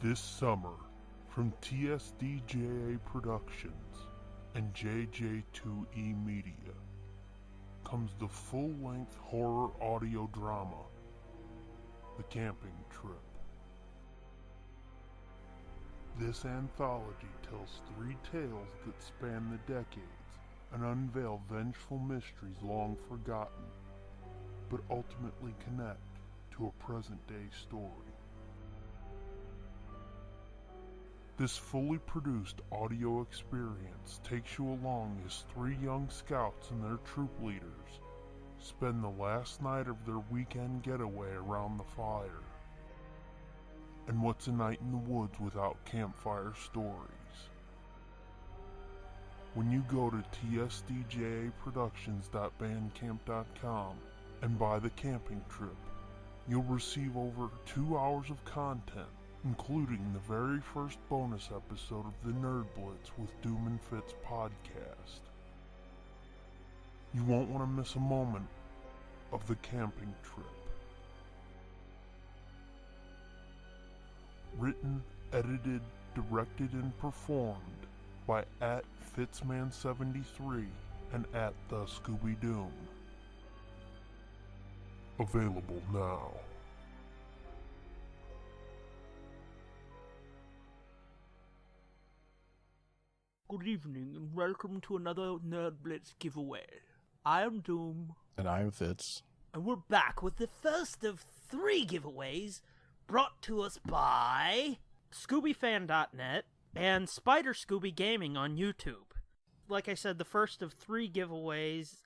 This summer, from TSDJA Productions and JJ2E Media, comes the full-length horror audio drama, The Camping Trip. This anthology tells three tales that span the decades and unveil vengeful mysteries long forgotten, but ultimately connect to a present-day story. This fully produced audio experience takes you along as three young scouts and their troop leaders spend the last night of their weekend getaway around the fire. And what's a night in the woods without campfire stories? When you go to tsdjaproductions.bandcamp.com and buy The Camping Trip, you'll receive over 2 hours of content, including the very first bonus episode of the Nerd Blitz with Doom and Fitz podcast. You won't want to miss a moment of The Camping Trip. Written, edited, directed, and performed by @Fitzman73 and @The Scooby Doom. Available now. Good evening and welcome to another Nerd Blitz giveaway. I am Doom. And I'm Fitz. And we're back with the first of 3 giveaways brought to us by ScoobyFan.net and Spider Scooby Gaming on YouTube. Like I said, the first of 3 giveaways.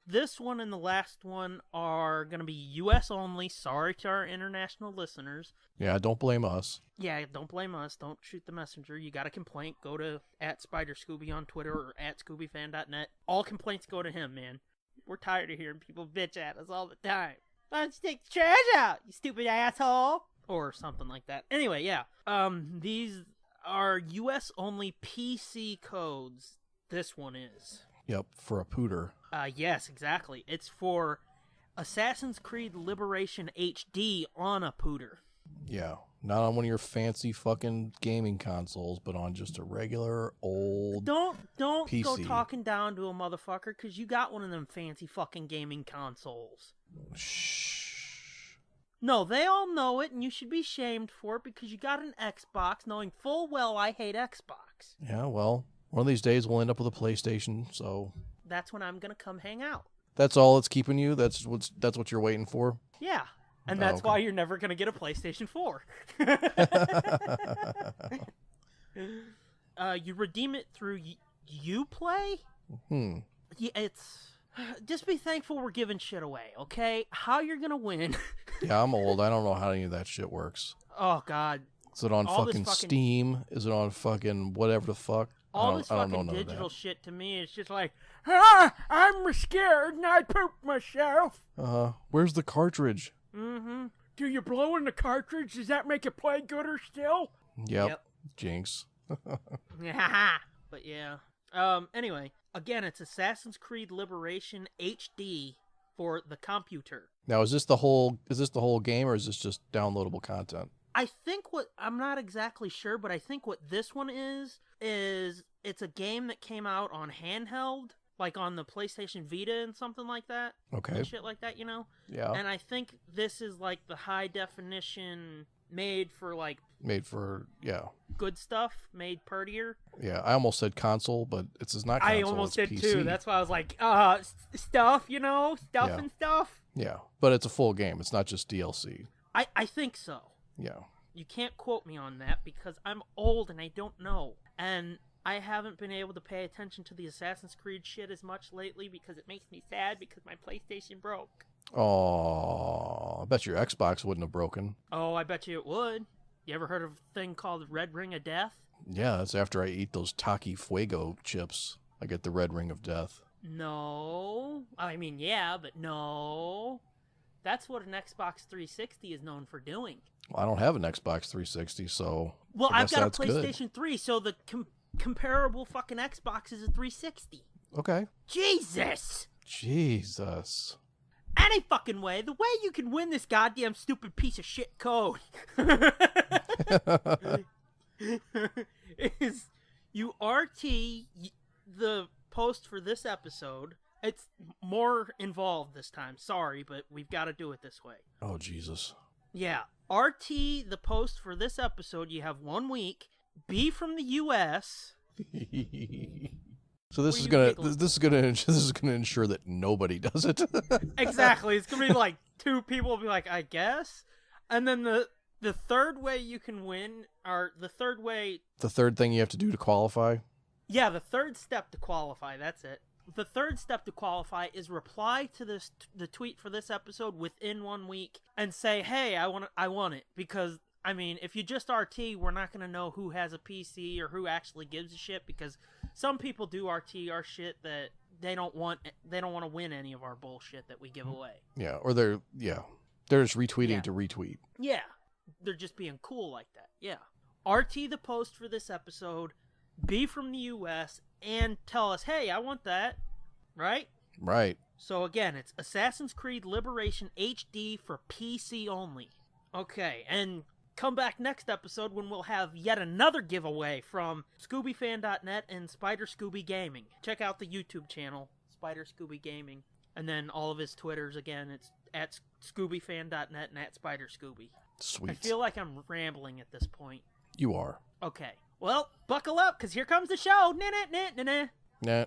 This one and the last one are going to be US only. Sorry to our international listeners. Yeah, don't blame us. Yeah, don't blame us. Don't shoot the messenger. You got a complaint, go to @SpiderScooby on Twitter or @ScoobyFan.net. All complaints go to him, man. We're tired of hearing people bitch at us all the time. Why don't you take the trash out, you stupid asshole? Or something like that. Anyway, yeah. These are US only PC codes. This one is. Yep, for a pooter. Yes, exactly. It's for Assassin's Creed Liberation HD on a pooter. Yeah, not on one of your fancy fucking gaming consoles, but on just a regular old Don't PC. go talking down to a motherfucker, because you got one of them fancy fucking gaming consoles. Shh. No, they all know it, and you should be shamed for it, because you got an Xbox, knowing full well I hate Xbox. Yeah, well, one of these days we'll end up with a PlayStation, so That's when I'm gonna come hang out. that's all that's keeping you? That's what you're waiting for? Yeah, and Oh, that's okay. why you're never gonna get a PlayStation 4. You redeem it through Uplay? Yeah, it's... Just be thankful we're giving shit away, okay? How you're gonna win? Yeah, I'm old. I don't know how any of that shit works. Oh, God. Is it on All this fucking fucking- Steam? Is it on fucking whatever the fuck? All this I don't fucking know none of digital that. shit to me is just like, I'm scared and I pooped myself. Where's the cartridge? Mm-hmm. Do you blow in the cartridge? Does that make it play gooder still? Yep. Jinx. Yeah. But yeah. Anyway, again, it's Assassin's Creed Liberation HD for the computer. Now, is this the whole game, or is this just downloadable content? I think I'm not exactly sure, but I think what this one is it's a game that came out on handheld, like on the PlayStation Vita and something like that. Okay. And shit like that, you know? Yeah. And I think this is like the high definition made for good stuff, made prettier. Yeah, I almost said console, but it's not console. I almost it's did PC. too. That's why I was like, stuff, you know? Stuff Yeah. and stuff. Yeah, but it's a full game. It's not just DLC. I think so. Yeah. You can't quote me on that because I'm old and I don't know. And I haven't been able to pay attention to the Assassin's Creed shit as much lately because it makes me sad because my PlayStation broke. Oh, I bet your Xbox wouldn't have broken. Oh, I bet you it would. You ever heard of a thing called Red Ring of Death? Yeah, that's after I eat those Taki Fuego chips. I get the red ring of death. No. I mean, yeah, but no. That's what an Xbox 360 is known for doing. Well, I don't have an Xbox 360, so Well, I I've guess got a that's good. PlayStation 3, so the comparable fucking Xbox is a 360. Okay. Jesus! Jesus. Any fucking way, the way you can win this goddamn stupid piece of shit code is you RT the post for this episode. It's more involved this time. Sorry, but we've got to do it this way. Oh, Jesus. Yeah. RT the post for this episode. You have 1 week. Be from the U.S. So this is gonna ensure that nobody does it. Exactly. It's gonna be like 2 people will be like, I guess. And then the third way you can win, or the third way... The third thing you have to do to qualify? Yeah, the third step to qualify, that's it. The third step to qualify is reply to the tweet for this episode within 1 week and say, hey, I want it. Because, I mean, if you just RT, we're not going to know who has a PC or who actually gives a shit, because some people do RT our shit that they don't want to win any of our bullshit that we give away. Yeah, or they're just retweeting to retweet. Yeah, they're just being cool like that. Yeah. RT the post for this episode, be from the US, and tell us, hey, I want that. Right? Right. So again, it's Assassin's Creed Liberation HD for PC only. Okay, and come back next episode when we'll have yet another giveaway from ScoobyFan.net and Spider Scooby Gaming. Check out the YouTube channel, Spider Scooby Gaming. And then all of his Twitters, again, it's at ScoobyFan.net and at Spider Scooby. Sweet. I feel like I'm rambling at this point. You are. Okay. Well, buckle up, because here comes the show. Nah. Nah.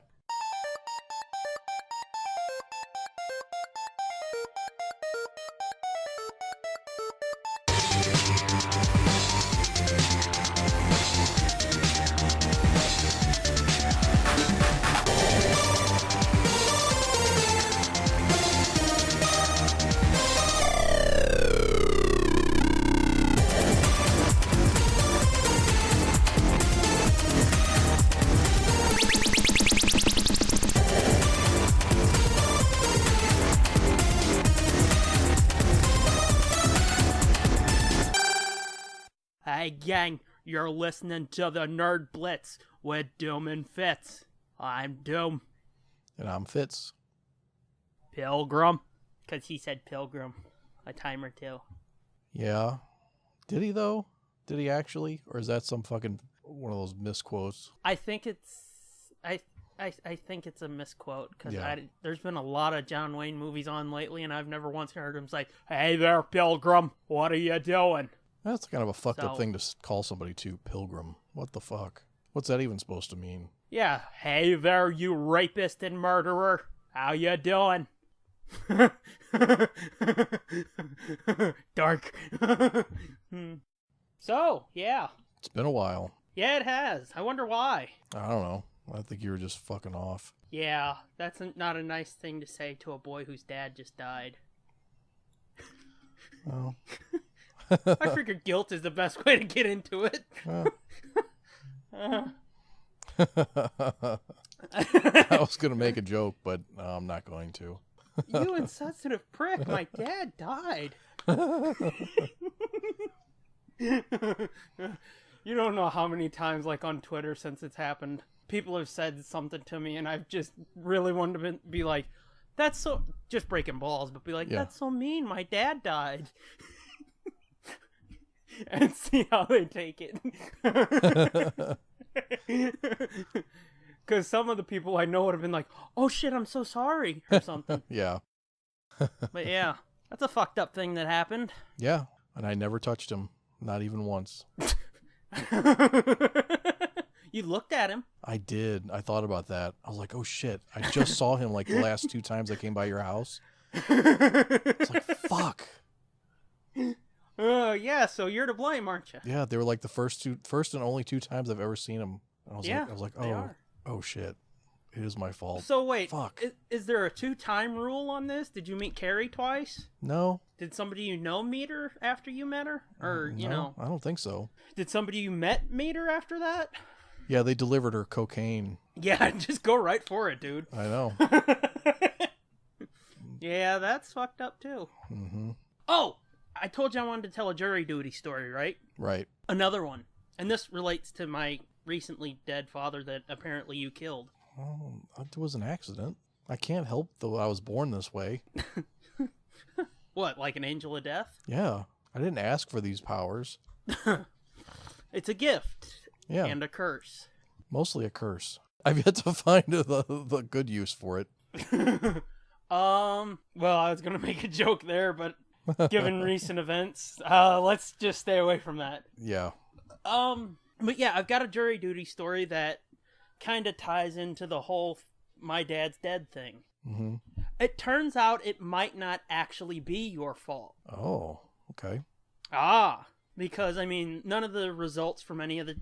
Hey gang, you're listening to the Nerd Blitz with Doom and Fitz. I'm Doom. And I'm Fitz. Pilgrim. Because he said Pilgrim a time or two. Yeah. Did he though? Did he actually? Or is that some fucking one of those misquotes? I think it's... I think it's a misquote, because Yeah. there's been a lot of John Wayne movies on lately, and I've never once heard him say, hey there, Pilgrim, what are you doing? That's kind of a fucked up So- thing to call somebody to, Pilgrim. What the fuck? What's that even supposed to mean? Yeah, hey there, you rapist and murderer. How you doing? Dark. So, yeah. It's been a while. Yeah, it has. I wonder why. I don't know. I think you were just fucking off. Yeah, that's not a nice thing to say to a boy whose dad just died. Oh. I figured guilt is the best way to get into it. I was going to make a joke, but I'm not going to. You insensitive prick, my dad died. You don't know how many times, like on Twitter since it's happened, people have said something to me and I've just really wanted to be like, that's so, just breaking balls, but be like, Yeah. That's so mean, my dad died. And see how they take it. Because some of the people I know would have been like, oh shit, I'm so sorry, or something. Yeah. But yeah, that's a fucked up thing that happened. Yeah. And I never touched him. Not even once. You looked at him. I did. I thought about that. I was like, oh shit. I just saw him like the last 2 times I came by your house. It's like, fuck. Yeah, so you're to blame, aren't you? Yeah, they were like the first and only 2 times I've ever seen him. I was like, they are. oh shit. It is my fault. So wait, Fuck. Is there a 2-time rule on this? Did you meet Carrie twice? No. Did somebody you know meet her after you met her? Or, you know, I don't think so. did somebody you met meet her after that? Yeah, they delivered her cocaine. Yeah, just go right for it, dude. I know. Yeah, that's fucked up too. Mm-hmm. Oh, I told you I wanted to tell a jury duty story, right? Right. Another one. And this relates to my recently dead father that apparently you killed. Oh, it was an accident. I can't help though I was born this way. What, like an angel of death? Yeah. I didn't ask for these powers. It's a gift. Yeah. And a curse. Mostly a curse. I've yet to find the good use for it. Well, I was gonna make a joke there, but given recent events, let's just stay away from that. Yeah. But yeah, I've got a jury duty story that kind of ties into the whole my dad's dead thing. Mm-hmm. It turns out it might not actually be your fault. Oh, okay. Because, I mean, none of the results from any of the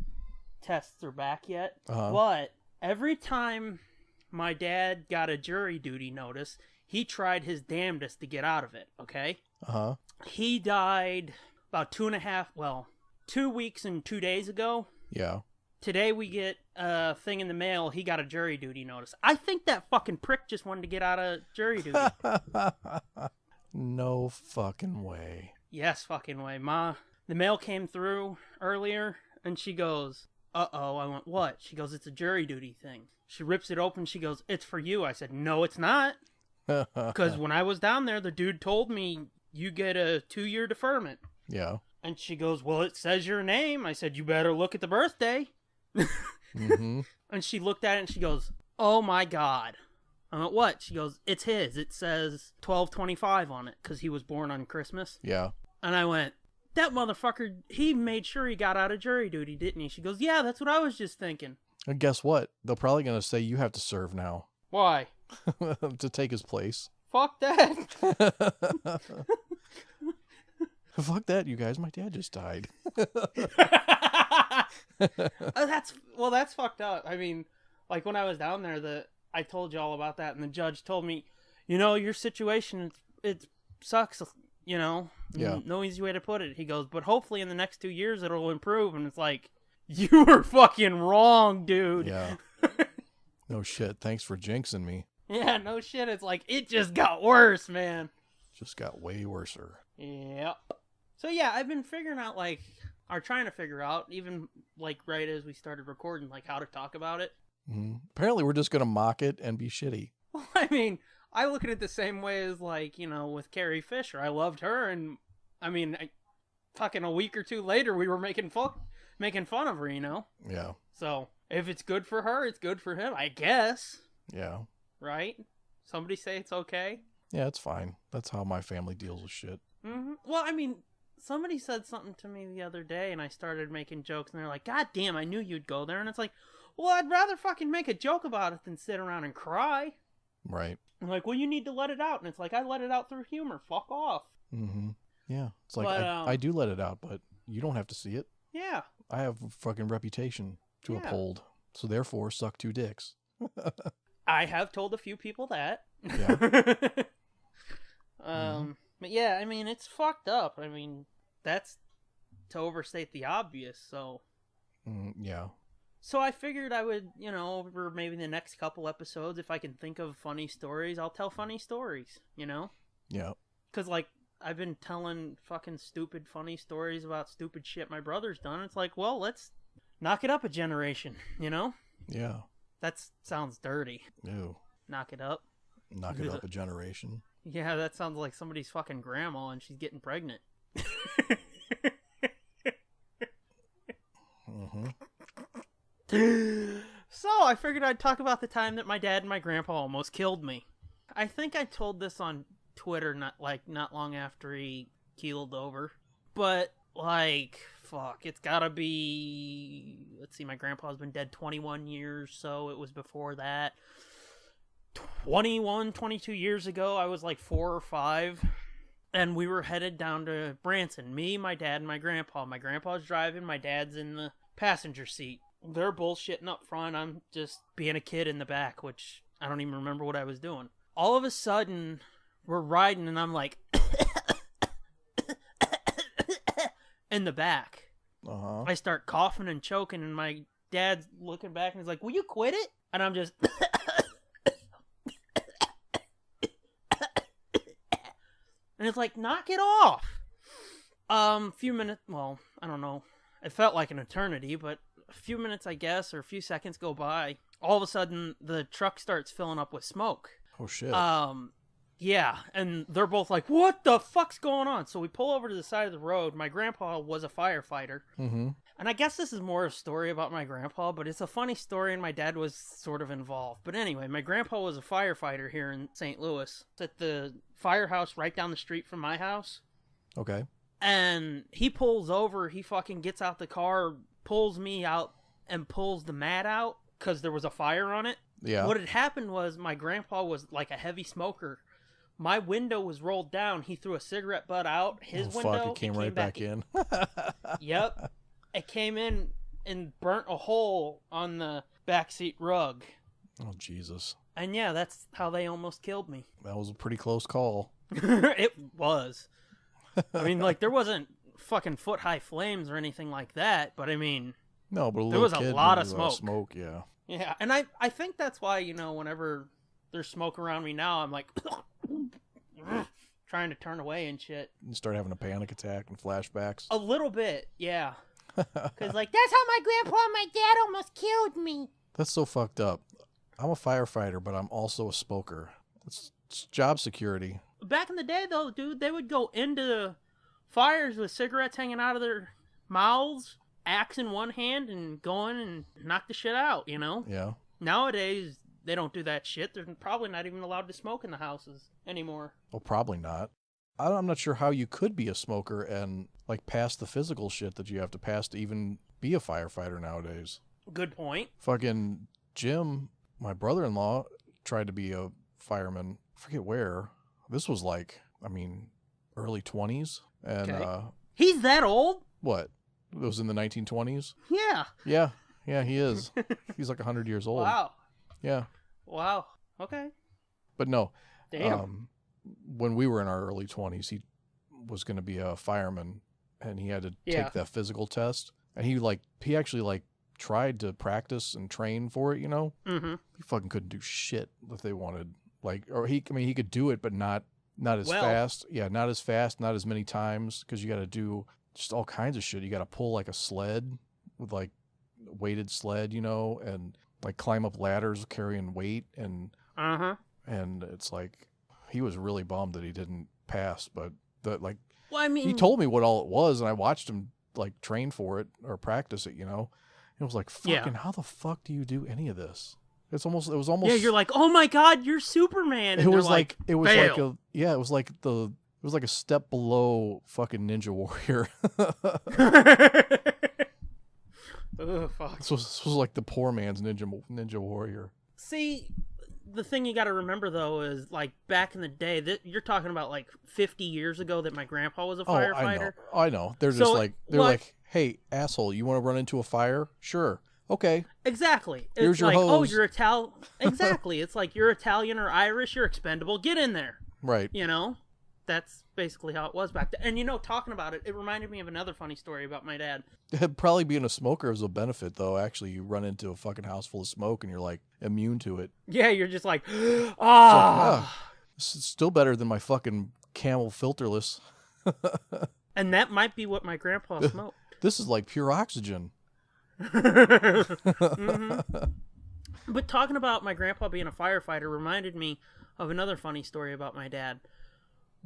tests are back yet. Uh-huh. But every time my dad got a jury duty notice, he tried his damnedest to get out of it, okay? Uh-huh. He died about 2 weeks and 2 days ago. Yeah. Today we get a thing in the mail, he got a jury duty notice. I think that fucking prick just wanted to get out of jury duty. No fucking way. Yes, fucking way. Ma, the mail came through earlier, and she goes, uh-oh. I went, what? She goes, it's a jury duty thing. She rips it open, she goes, it's for you. I said, no, it's not. Because when I was down there, the dude told me, you get a 2-year deferment. Yeah. And she goes, well, it says your name. I said, you better look at the birthday. Mm-hmm. And she looked at it and she goes, oh my God. I went, what? She goes, it's his. It says 12/25 on it because he was born on Christmas. Yeah. And I went, that motherfucker, he made sure he got out of jury duty, didn't he? She goes, yeah, that's what I was just thinking. And guess what? They're probably going to say you have to serve now. Why? To take his place. Fuck that. Fuck that, you guys. My dad just died. That's fucked up. I mean, like when I was down there, I told you all about that, and the judge told me, your situation, it sucks, Yeah. No easy way to put it. He goes, but hopefully in the next 2 years it'll improve, and it's like, you were fucking wrong, dude. Yeah. No shit. Thanks for jinxing me. Yeah, no shit. It's like, it just got worse, man. Just got way worser. Yep. So yeah, I've been figuring out, trying to figure out, even, right as we started recording, how to talk about it. Mm-hmm. Apparently we're just going to mock it and be shitty. Well, I mean, I look at it the same way as, with Carrie Fisher. I loved her, and, I mean, fucking a week or two later, we were making fun of her, Yeah. So, if it's good for her, it's good for him, I guess. Yeah. Right? Somebody say it's okay? Yeah, it's fine. That's how my family deals with shit. Mm-hmm. Well, I mean, somebody said something to me the other day, and I started making jokes, and they're like, God damn, I knew you'd go there. And it's like, well, I'd rather fucking make a joke about it than sit around and cry. Right. I'm like, well, you need to let it out. And it's like, I let it out through humor. Fuck off. Mm-hmm. Yeah. It's like, But, I do let it out, but you don't have to see it. Yeah. I have a fucking reputation to uphold. So therefore, suck 2 dicks. I have told a few people that. Yeah. But yeah, I mean, it's fucked up. I mean, that's to overstate the obvious, so. Yeah. So I figured I would, over maybe the next couple episodes, if I can think of funny stories, I'll tell funny stories, Yeah. Because, I've been telling fucking stupid funny stories about stupid shit my brother's done. It's like, well, let's knock it up a generation, Yeah. That sounds dirty. Ew. Knock it up. Knock it up a generation. Yeah, that sounds like somebody's fucking grandma and she's getting pregnant. Mm-hmm. So, I figured I'd talk about the time that my dad and my grandpa almost killed me. I think I told this on Twitter not long after he keeled over. But, fuck, it's gotta be... Let's see, my grandpa's been dead 21 years, so it was before that. 22 years ago, I was 4 or 5, and we were headed down to Branson. Me, my dad, and my grandpa. My grandpa's driving, my dad's in the passenger seat. They're bullshitting up front, I'm just being a kid in the back, which I don't even remember what I was doing. All of a sudden, we're riding, and I'm like, in the back. Uh-huh. I start coughing and choking, and my dad's looking back, and he's like, will you quit it? And I'm just... And it's like, knock it off. Few minutes, well, I don't know. It felt like an eternity, but a few minutes, I guess, or a few seconds go by. All of a sudden, the truck starts filling up with smoke. Oh, shit. Yeah, and they're both like, what the fuck's going on? So we pull over to the side of the road. My grandpa was a firefighter. Mm-hmm. And I guess this is more a story about my grandpa, but it's a funny story, and my dad was sort of involved. But anyway, my grandpa was a firefighter here in St. Louis. It's at the firehouse right down the street from my house. Okay. And he pulls over, he fucking gets out the car, pulls me out, and pulls the mat out, because there was a fire on it. Yeah. What had happened was my grandpa was like a heavy smoker. My window was rolled down. He threw a cigarette butt out his window. Fuck, it came right back in. Yep. It came in and burnt a hole on the backseat rug. Oh, Jesus. And yeah, that's how they almost killed me. That was a pretty close call. It was. I mean, like, there wasn't fucking foot-high flames or anything like that, but I mean... No, but there was a lot of smoke, yeah. Yeah, and I think that's why, you know, whenever there's smoke around me now, I'm like... trying to turn away and shit. You start having a panic attack and flashbacks. A little bit, yeah. Because, like, that's how my grandpa and my dad almost killed me. That's so fucked up. I'm a firefighter, but I'm also a smoker. It's job security. Back in the day, though, dude, they would go into fires with cigarettes hanging out of their mouths, axe in one hand, and go in and knock the shit out, you know? Yeah. Nowadays, they don't do that shit. They're probably not even allowed to smoke in the houses anymore. Well, probably not. I'm not sure how you could be a smoker and, like, pass the physical shit that you have to pass to even be a firefighter nowadays. Good point. Fucking Jim, my brother-in-law, tried to be a fireman. I forget where. This was like, I mean, early 20s. And, okay. He's that old? What? It was in the 1920s? Yeah. Yeah, he is. He's like 100 years old. Wow. Yeah. Wow. Okay. But no. Damn. When we were in our early 20s, he was going to be a fireman, and he had to take that physical test. And he actually tried to practice and train for it, you know? Mm-hmm. He fucking couldn't do shit if they wanted. He could do it, but not as fast. Yeah, not as fast, not as many times, because you got to do just all kinds of shit. You got to pull like a sled with like weighted sled, you know, and like climb up ladders carrying weight, and it's like he was really bummed that he didn't pass, but he told me what all it was, and I watched him like train for it or practice it, you know. It was like, fucking, how the fuck do you do any of this? It was almost yeah, you're like, oh my god, you're Superman. And it was like a step below fucking Ninja Warrior. Oh, fuck. This was like the poor man's Ninja Warrior. See, the thing you got to remember though is like back in the day, that you're talking about like 50 years ago that my grandpa was a firefighter. I know. They're just like, hey, asshole, you want to run into a fire? Sure. Okay. Exactly. Here's it's your like, hose. oh, you're Italian. Exactly. It's like you're Italian or Irish, you're expendable. Get in there. Right. You know? That's basically how it was back then. And, you know, talking about it, it reminded me of another funny story about my dad. Probably being a smoker is a benefit, though. Actually, you run into a fucking house full of smoke and you're, like, immune to it. Yeah, you're just like, It's still better than my fucking Camel filterless. And that might be what my grandpa smoked. This is like pure oxygen. Mm-hmm. But talking about my grandpa being a firefighter reminded me of another funny story about my dad.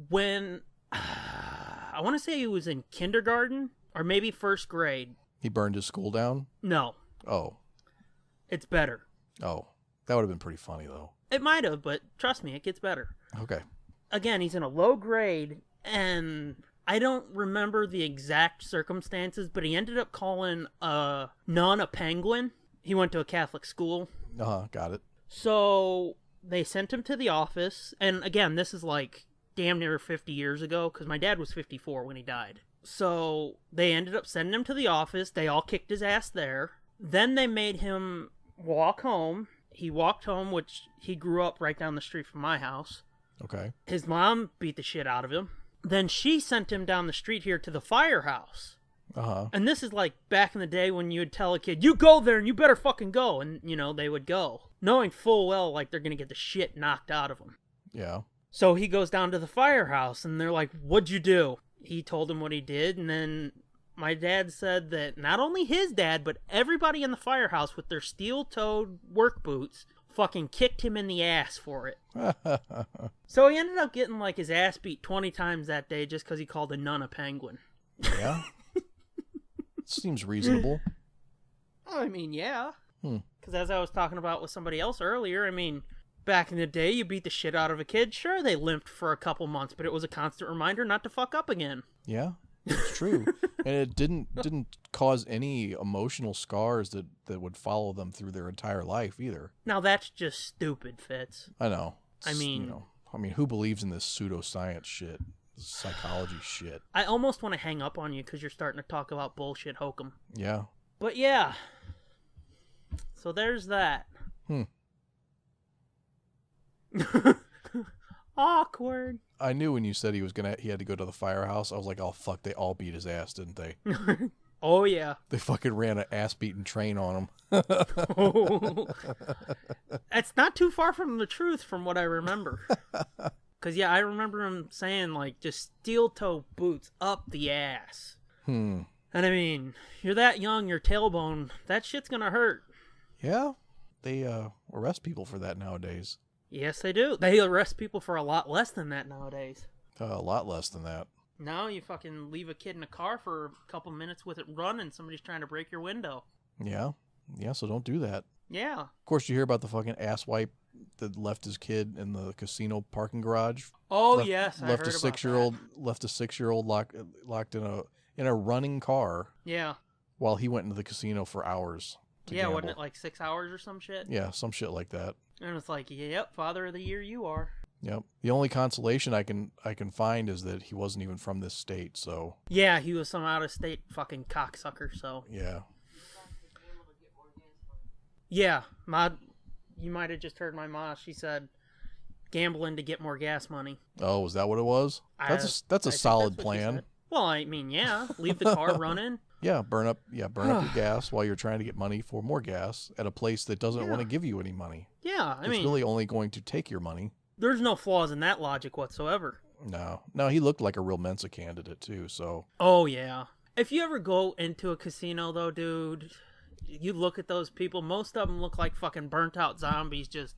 When I want to say he was in kindergarten or maybe first grade. He burned his school down? No. Oh. It's better. Oh. That would have been pretty funny, though. It might have, but trust me, it gets better. Okay. Again, he's in a low grade, and I don't remember the exact circumstances, but he ended up calling a nun a penguin. He went to a Catholic school. Got it. So they sent him to the office, and again, this is like damn near 50 years ago, because my dad was 54 when he died. So they ended up sending him to the office. They all kicked his ass there. Then they made him walk home. He walked home, which he grew up right down the street from my house. Okay. His mom beat the shit out of him. Then she sent him down the street here to the firehouse. And this is like back in the day when you would tell a kid, you go there and you better fucking go. And, you know, they would go, knowing full well like they're going to get the shit knocked out of them. Yeah. So he goes down to the firehouse and they're like, what'd you do? He told him what he did. And then my dad said that not only his dad, but everybody in the firehouse with their steel-toed work boots fucking kicked him in the ass for it. So he ended up getting, like, his ass beat 20 times that day just because he called a nun a penguin. Yeah. Seems reasonable. I mean, yeah. Because as I was talking about with somebody else earlier, I mean, back in the day, you beat the shit out of a kid. Sure, they limped for a couple months, but it was a constant reminder not to fuck up again. Yeah, it's true. And it didn't cause any emotional scars that would follow them through their entire life either. Now that's just stupid, Fitz. I know. I mean... who believes in this pseudoscience shit? This psychology shit. I almost want to hang up on you because you're starting to talk about bullshit hokum. Yeah. But yeah. So there's that. Awkward. I knew when you said he had to go to the firehouse, I was like, oh fuck, they all beat his ass, didn't they? Oh yeah. They fucking ran an ass-beating train on him. That's not too far from the truth from what I remember. Because, yeah, I remember him saying, like, just steel-toe boots up the ass. And, I mean, you're that young, your tailbone, that shit's gonna hurt. Yeah. They arrest people for that nowadays. Yes, they do. They arrest people for a lot less than that nowadays. A lot less than that. No, you fucking leave a kid in a car for a couple minutes with it running, somebody's trying to break your window. Yeah. Yeah, so don't do that. Yeah. Of course, you hear about the fucking asswipe that left his kid in the casino parking garage. Oh, yes, I heard left about a 6-year-old locked in a running car. Yeah. While he went into the casino for hours. Yeah, gamble. Wasn't it like 6 hours or some shit? Yeah, some shit like that. And it's like, yep, father of the year you are. Yep. The only consolation I can find is that he wasn't even from this state, so. Yeah, he was some out-of-state fucking cocksucker, so. Yeah. Yeah, you might have just heard my ma. She said, gambling to get more gas money. Oh, is that what it was? That's a solid plan. Well, I mean, yeah, leave the car running. Yeah, burn up your gas while you're trying to get money for more gas at a place that doesn't want to give you any money. Yeah, I mean, it's really only going to take your money. There's no flaws in that logic whatsoever. No, he looked like a real Mensa candidate too. So. Oh yeah. If you ever go into a casino though, dude, you look at those people. Most of them look like fucking burnt out zombies, just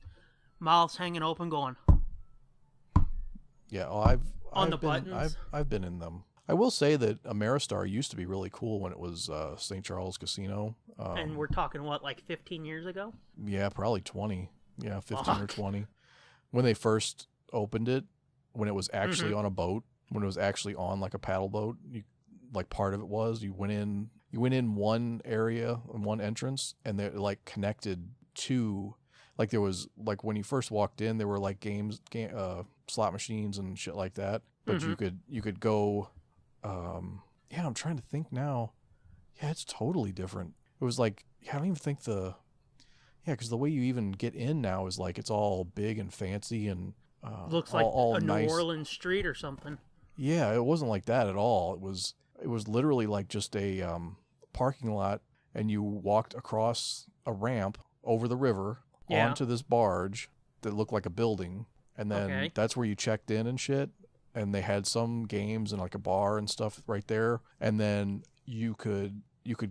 mouths hanging open, going. Yeah, buttons. I've been in them. I will say that Ameristar used to be really cool when it was St. Charles Casino. And we're talking, what, like 15 years ago? Yeah, probably 20. Yeah, 15 or 20. When they first opened it, when it was actually on a boat, when it was actually on like a paddle boat, part of it was, you went in one area, one entrance, and they're like connected to, like there was, like when you first walked in, there were like slot machines and shit like that. But you could go... I'm trying to think now. Yeah, it's totally different. It was like, I don't even think because the way you even get in now is like, it's all big and fancy and looks like all a nice. New Orleans street or something. Yeah, it wasn't like that at all. It was literally like just a parking lot, and you walked across a ramp over the river onto this barge that looked like a building, and then that's where you checked in and shit. And they had some games and like a bar and stuff right there. And then you could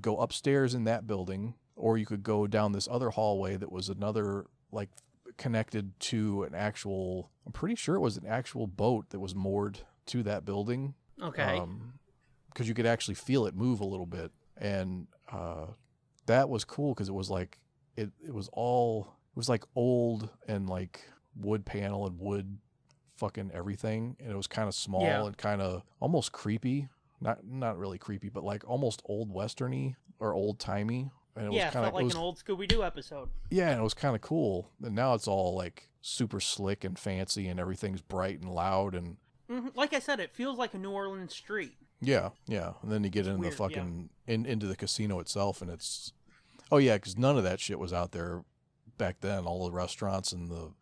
go upstairs in that building, or you could go down this other hallway that was another, like, connected to an actual, I'm pretty sure it was an actual boat that was moored to that building. Okay. Because you could actually feel it move a little bit. And that was cool because it was like, it was like old and like wood panel and wood fucking everything, and it was kind of small and kind of almost creepy, not really creepy, but like almost old westerny or old timey, and it was kind of like an old Scooby-Doo episode. Yeah, and it was kind of cool. And now it's all like super slick and fancy, and everything's bright and loud, and like I said, it feels like a New Orleans street. Yeah, and then you get into the fucking into the casino itself, and it's because none of that shit was out there back then. All the restaurants and the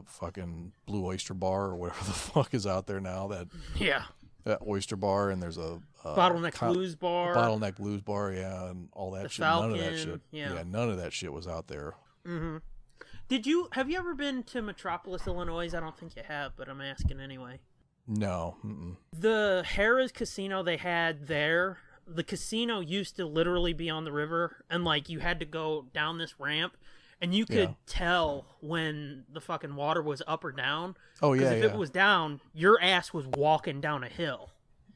fucking Blue Oyster Bar or whatever the fuck is out there now. That Oyster Bar, and there's a Bottleneck Blues Bar. Bottleneck Blues Bar, yeah, and all that shit. Falcon, none of that shit. Yeah, none of that shit was out there. Mm-hmm. Have you ever been to Metropolis, Illinois? I don't think you have, but I'm asking anyway. No. Mm-mm. The Harrah's Casino they had there, the casino used to literally be on the river, and like you had to go down this ramp. And you could tell when the fucking water was up or down. Oh, yeah, Because if it was down, your ass was walking down a hill.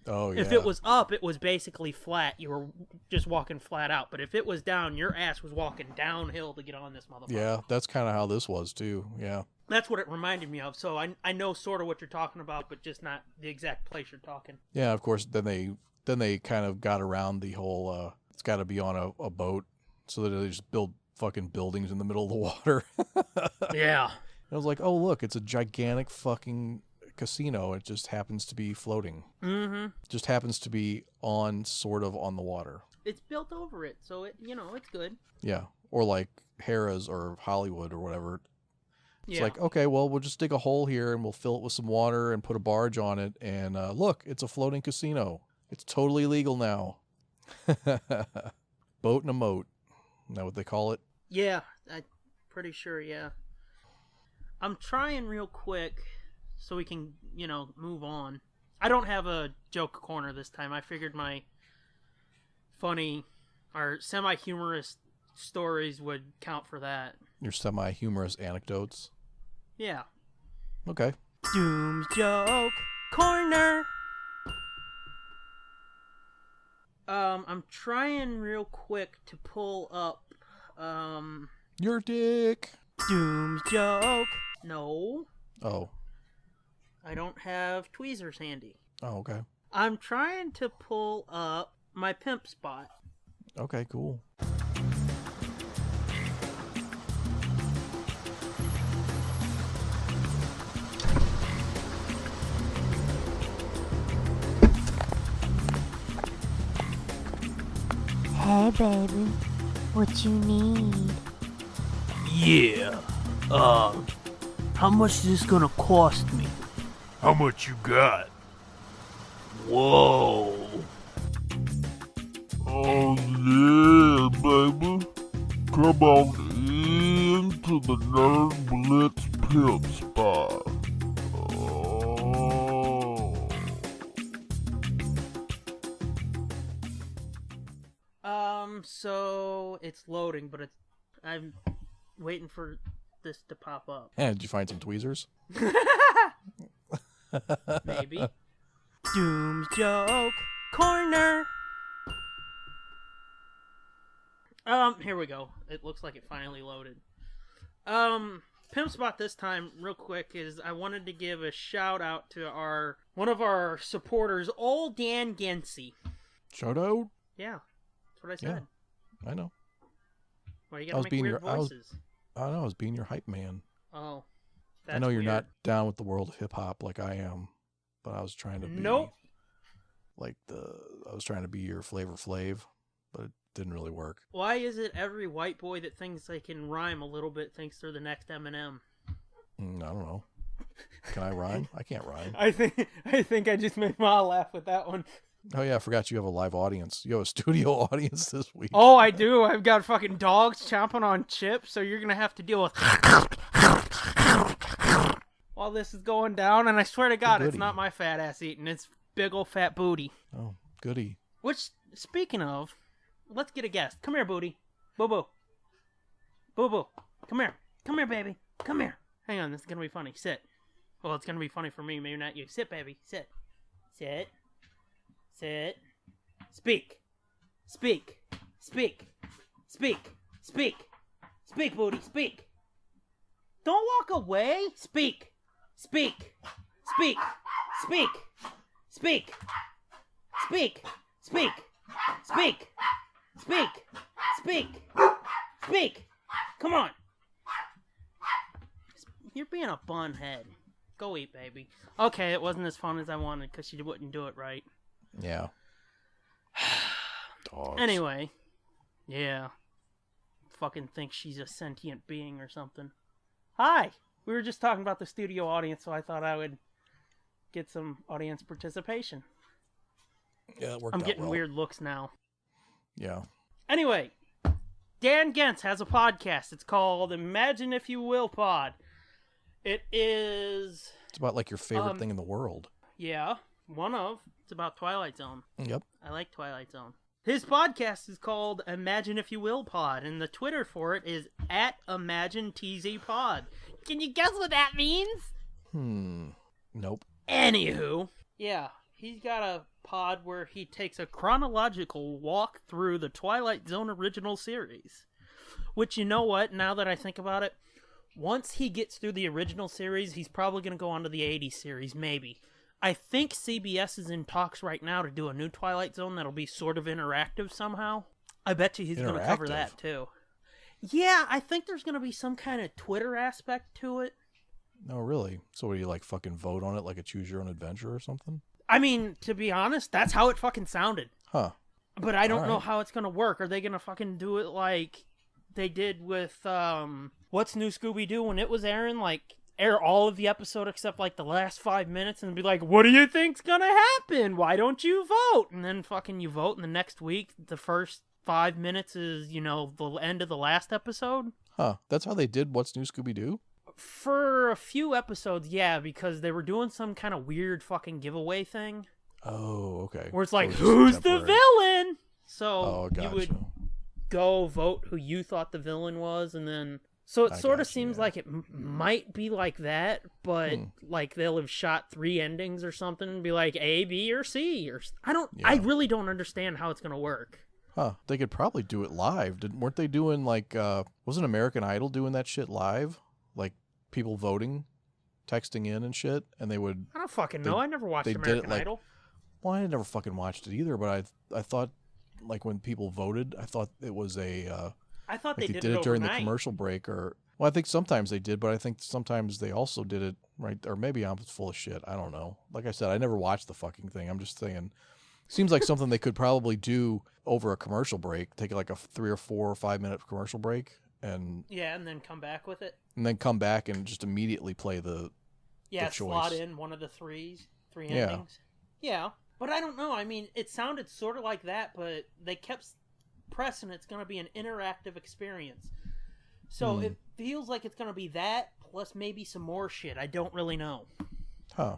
Oh, yeah. If it was up, it was basically flat. You were just walking flat out. But if it was down, your ass was walking downhill to get on this motherfucker. Yeah, that's kind of how this was, too. Yeah. That's what it reminded me of. So I know sort of what you're talking about, but just not the exact place you're talking. Yeah, of course, then they kind of got around the whole, it's got to be on a boat, so that they just build fucking buildings in the middle of the water. Yeah. I was like, oh, look, it's a gigantic fucking casino. It just happens to be floating. Mm-hmm. Just happens to be sort of on the water. It's built over it, so it's good. Yeah. Or like Harrah's or Hollywood or whatever. It's Yeah. like, okay, well, we'll just dig a hole here and we'll fill it with some water and put a barge on it. And look, it's a floating casino. It's totally legal now. Boat in a moat. Isn't that what they call it? Yeah, I'm pretty sure, yeah. I'm trying real quick so we can, move on. I don't have a joke corner this time. I figured my funny or semi-humorous stories would count for that. Your semi-humorous anecdotes? Yeah. Okay. Doom's Joke Corner! I'm trying real quick to pull up, Your dick! Doom's Joke. No. Oh. I don't have tweezers handy. Oh, okay. I'm trying to pull up my pimp spot. Okay, cool. Hey, baby. What you need? Yeah. How much is this gonna cost me? How much you got? Whoa. Oh yeah, baby. Come on into the Nerd Blitz pimp spot. Oh. So it's loading, but I'm waiting for this to pop up. And did you find some tweezers? Maybe. Doom's Joke Corner. Here we go. It looks like it finally loaded. Pimp spot this time, real quick, is I wanted to give a shout out to one of our supporters, old Dan Gensey. Shout out? Yeah, that's what I said. Yeah, I know. Why you gotta make weird voices? I know, I was being your hype man. Oh, I know you're not down with the world of hip hop like I am, but I was trying to be I was trying to be your Flavor Flav, but it didn't really work. Why is it every white boy that thinks they can rhyme a little bit thinks they're the next Eminem? I don't know. Can I rhyme? I can't rhyme. I think I just made Ma laugh with that one. Oh yeah, I forgot you have a live audience. You have a studio audience this week. Oh, I do. I've got fucking dogs chomping on chips, so you're gonna have to deal with while this is going down. And I swear to God, it's not my fat ass eating. It's big old fat booty. Oh, goody. Which, speaking of, let's get a guest. Come here, booty. Boo boo. Boo boo. Come here. Come here, baby. Come here. Hang on, this is gonna be funny. Sit. Well, it's gonna be funny for me, maybe not you. Sit, baby. Sit. Sit. Sit. Speak. Speak. Speak. Speak. Speak. Speak, booty. Speak. Don't walk away. Speak. Speak. Speak. Speak. Speak. Speak. Speak. Speak. Speak. Speak. Speak. Come on. You're being a bunhead. Go eat, baby. Okay, it wasn't as fun as I wanted because she wouldn't do it right. Yeah. Dogs. Anyway. Yeah. Fucking think she's a sentient being or something. Hi! We were just talking about the studio audience, so I thought I would get some audience participation. Yeah, it worked I'm out getting well. weird looks now. Yeah. Anyway, Dan Gentz has a podcast. It's called Imagine If You Will Pod. It is... It's about like your favorite thing in the world. Yeah, one of. It's about Twilight Zone. Yep. I like Twilight Zone. His podcast is called Imagine If You Will Pod, and the Twitter for it is @ImagineTZPod. Can you guess what that means? Nope. Anywho, yeah, he's got a pod where he takes a chronological walk through the Twilight Zone original series. Which, you know what, now that I think about it, once he gets through the original series, he's probably going to go on to the 80s series, maybe. I think CBS is in talks right now to do a new Twilight Zone that'll be sort of interactive somehow. I bet you he's going to cover that, too. Yeah, I think there's going to be some kind of Twitter aspect to it. No, really? So what, do you, like, fucking vote on it like a choose-your-own-adventure or something? I mean, to be honest, that's how it fucking sounded. Huh. But I don't know how it's going to work. Are they going to fucking do it like they did with, What's New Scooby-Doo when it was airing? Like, air all of the episode except like the last 5 minutes and be like, what do you think's gonna happen? Why don't you vote? And then fucking you vote, and the next week the first 5 minutes is, you know, the end of the last episode. Huh. That's how they did What's New Scooby-Doo? For a few episodes, yeah, because they were doing some kind of weird fucking giveaway thing. Oh, okay. Where it's like, who's the villain? So gotcha. You would go vote who you thought the villain was, and then so it sort of seems like it might be like that, but like they'll have shot 3 endings or something and be like A, B, or C, or I really don't understand how it's gonna work. Huh? They could probably do it live. Weren't they doing like wasn't American Idol doing that shit live? Like people voting, texting in and shit, and they would. I don't fucking know. I never watched American Idol. Well, I never fucking watched it either, but I thought like when people voted, I thought it was a. I thought like they did it during overnight. the commercial break, or well, I think sometimes they did, but I think sometimes they also did it right, or maybe I'm full of shit. I don't know. Like I said, I never watched the fucking thing. I'm just saying, seems like something they could probably do over a commercial break. Take like a 3 or 4 or 5 minute commercial break, and and then come back with it, and then come back and just immediately play the slot choice. In one of the three endings. Yeah, but I don't know. I mean, it sounded sort of like that, but they kept pressing it's going to be an interactive experience. So it feels like it's going to be that plus maybe some more shit. I don't really know. Huh.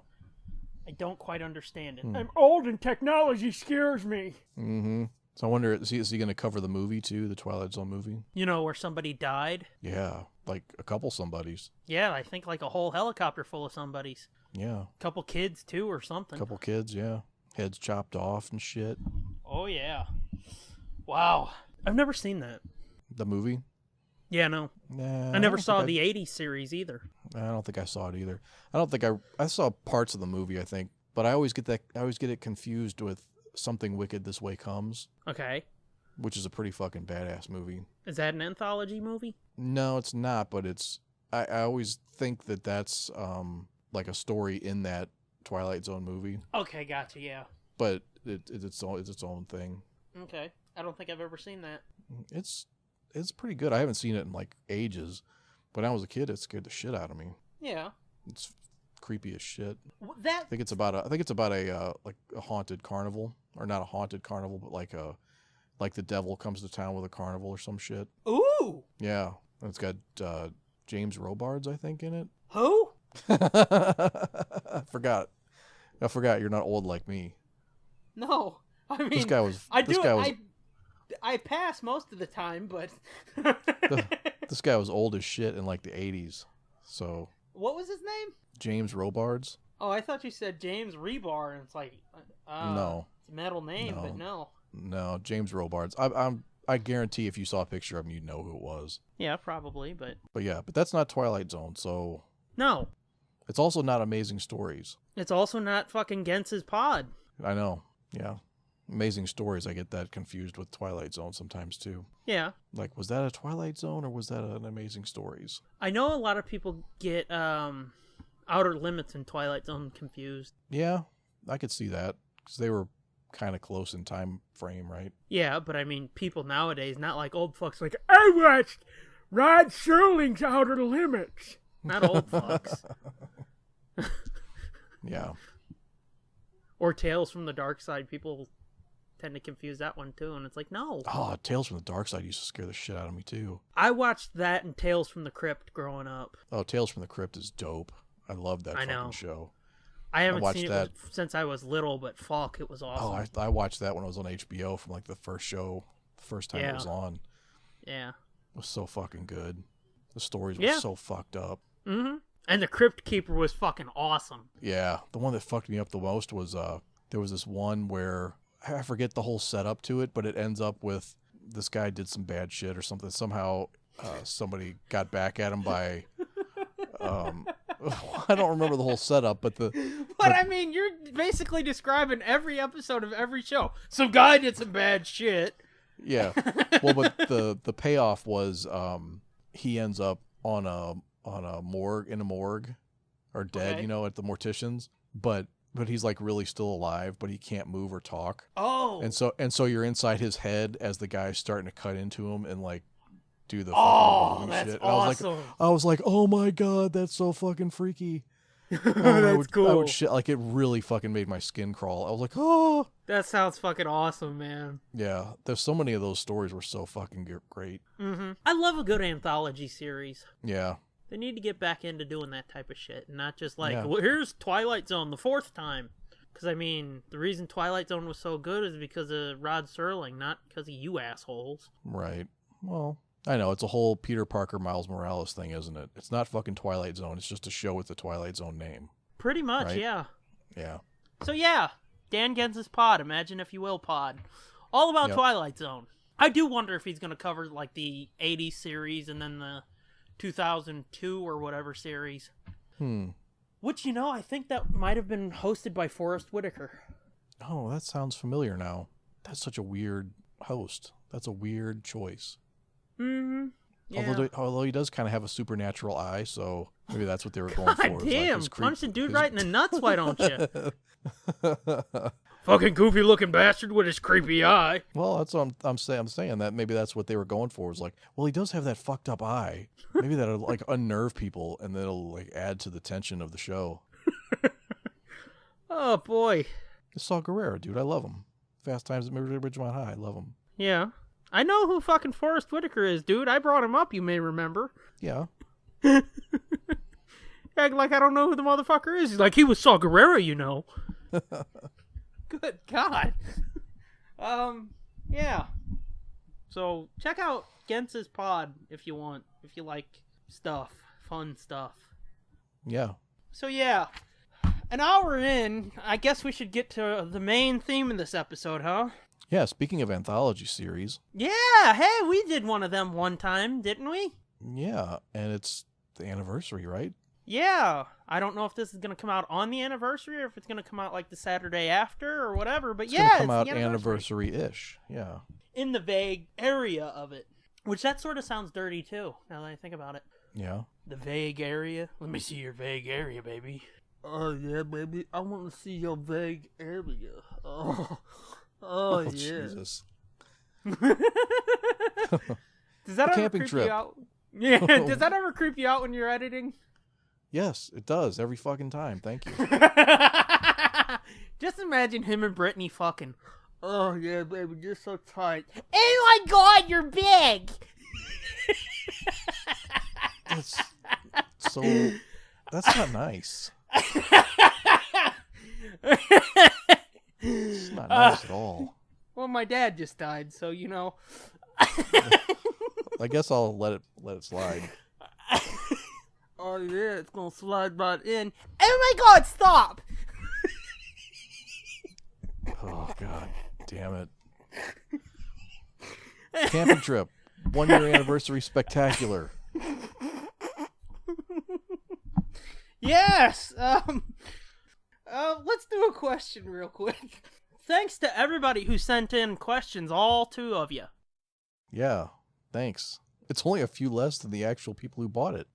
I don't quite understand it. I'm old and technology scares me. Mm-hmm. So I wonder, is he going to cover the movie too, the Twilight Zone movie? You know, where somebody died? Yeah, like a couple somebodies. Yeah, I think like a whole helicopter full of somebodies. Yeah. Couple kids too or something. Couple kids, yeah. Heads chopped off and shit. Oh, yeah. Wow. I've never seen that. The movie? Yeah, no. Nah, I never saw the 80s series either. I don't think I saw it either. I don't think I saw parts of the movie, I think, but I always get it confused with Something Wicked This Way Comes. Okay. Which is a pretty fucking badass movie. Is that an anthology movie? No, it's not, but it's I always think that's like a story in that Twilight Zone movie. Okay, gotcha, yeah. But it's its own thing. Okay. I don't think I've ever seen that. It's pretty good. I haven't seen it in like ages. When I was a kid, it scared the shit out of me. Yeah. It's creepy as shit. That I think it's about a like a haunted carnival, or not a haunted carnival, but like the devil comes to town with a carnival or some shit. Ooh. Yeah, and it's got James Robards, I think, in it. Who? I forgot. You're not old like me. No, I mean this guy was. I pass most of the time, but this guy was old as shit in like the 80s. So what was his name? James Robards. Oh, I thought you said James Rebar, and it's like no, it's a metal name, but no. No, James Robards. I guarantee if you saw a picture of him, you'd know who it was. Yeah, probably, but that's not Twilight Zone. So no, it's also not Amazing Stories. It's also not fucking Gens's pod. I know. Yeah. Amazing Stories, I get that confused with Twilight Zone sometimes too. Yeah. Like, was that a Twilight Zone or was that an Amazing Stories? I know a lot of people get Outer Limits and Twilight Zone confused. Yeah, I could see that because they were kind of close in time frame, right? Yeah, but I mean, people nowadays, not like old fucks, like, I watched Rod Serling's Outer Limits. Not old fucks. Yeah. Or Tales from the Dark Side. People tend to confuse that one too, and it's like, no. Oh, Tales from the Dark Side used to scare the shit out of me too. I watched that and Tales from the Crypt growing up. Oh, Tales from the Crypt is dope. I love that fucking know. show. I haven't watched seen that it since I was little, but fuck, it was awesome. Oh, I watched that when it was on HBO from like the first show, the first time it was on. Yeah. It was so fucking good. The stories were so fucked up. Mm-hmm. And the Crypt Keeper was fucking awesome. Yeah. The one that fucked me up the most was there was this one where I forget the whole setup to it, but it ends up with this guy did some bad shit or something. Somehow somebody got back at him by I don't remember the whole setup, but I mean, you're basically describing every episode of every show. Some guy did some bad shit. Yeah. Well, but the payoff was he ends up on a morgue or dead, at the morticians, but he's like really still alive, but he can't move or talk. Oh. And so you're inside his head as the guy's starting to cut into him and like do the fucking that's shit. awesome. I was like, oh my god, that's so fucking freaky. That's cool. I would shit, like it really fucking made my skin crawl. I was like, oh. That sounds fucking awesome, man. Yeah, there's so many of those stories were so fucking great. Mm-hmm. I love a good anthology series. Yeah. They need to get back into doing that type of shit, and not just like, well, here's Twilight Zone the 4th time. Because, I mean, the reason Twilight Zone was so good is because of Rod Serling, not because of you assholes. Right. Well, I know, it's a whole Peter Parker, Miles Morales thing, isn't it? It's not fucking Twilight Zone, it's just a show with the Twilight Zone name. Pretty much, right? Yeah. Yeah. So, yeah, Dan Gens's pod, Imagine If You Will pod. All about Twilight Zone. I do wonder if he's going to cover, like, the 80s series and then the 2002 or whatever series. Which, I think that might have been hosted by Forrest Whitaker. Oh, that sounds familiar now. That's such a weird host. That's a weird choice. Mm-hmm. Yeah. Although he does kind of have a supernatural eye, so maybe that's what they were going for. God damn, like punch the dude right in the nuts, why don't you? Fucking goofy looking bastard with his creepy eye. Well, that's what I'm saying. I'm saying that maybe that's what they were going for. Was like, well, he does have that fucked up eye. Maybe that'll like unnerve people, and then it'll like add to the tension of the show. Oh boy, Saw Gerrera, dude. I love him. Fast Times at Ridgemont High. I love him. Yeah, I know who fucking Forrest Whitaker is, dude. I brought him up. You may remember. Yeah. Act like I don't know who the motherfucker is. He's like, he was Saw Gerrera, Good God. Yeah. So check out Gens's pod if you want, if you like fun stuff. Yeah. So yeah, an hour in, I guess we should get to the main theme of this episode, huh? Yeah, speaking of anthology series. Yeah, hey, we did one of them one time, didn't we? Yeah, and it's the anniversary, right? Yeah, I don't know if this is going to come out on the anniversary or if it's going to come out like the Saturday after or whatever, but it's yeah, gonna come out the anniversary-ish, yeah. In the vague area of it, which that sort of sounds dirty too, now that I think about it. Yeah. The vague area? Let me see your vague area, baby. Oh, yeah, baby, I want to see your vague area. Oh yeah. Jesus. Does that ever camping creep trip. you out? Yeah, does that ever creep you out when you're editing? Yes, it does. Every fucking time. Thank you. Just imagine him and Brittany fucking. Oh, yeah, baby, you're so tight. Oh, my God, you're big! That's not nice. It's not nice at all. Well, my dad just died, so, I guess I'll let it slide. Oh, yeah, it's gonna slide right in. Oh, my God, stop! Oh, God damn it. Camping trip. 1 year anniversary spectacular. Yes! Let's do a question real quick. Thanks to everybody who sent in questions, all 2 of you. Yeah, thanks. It's only a few less than the actual people who bought it.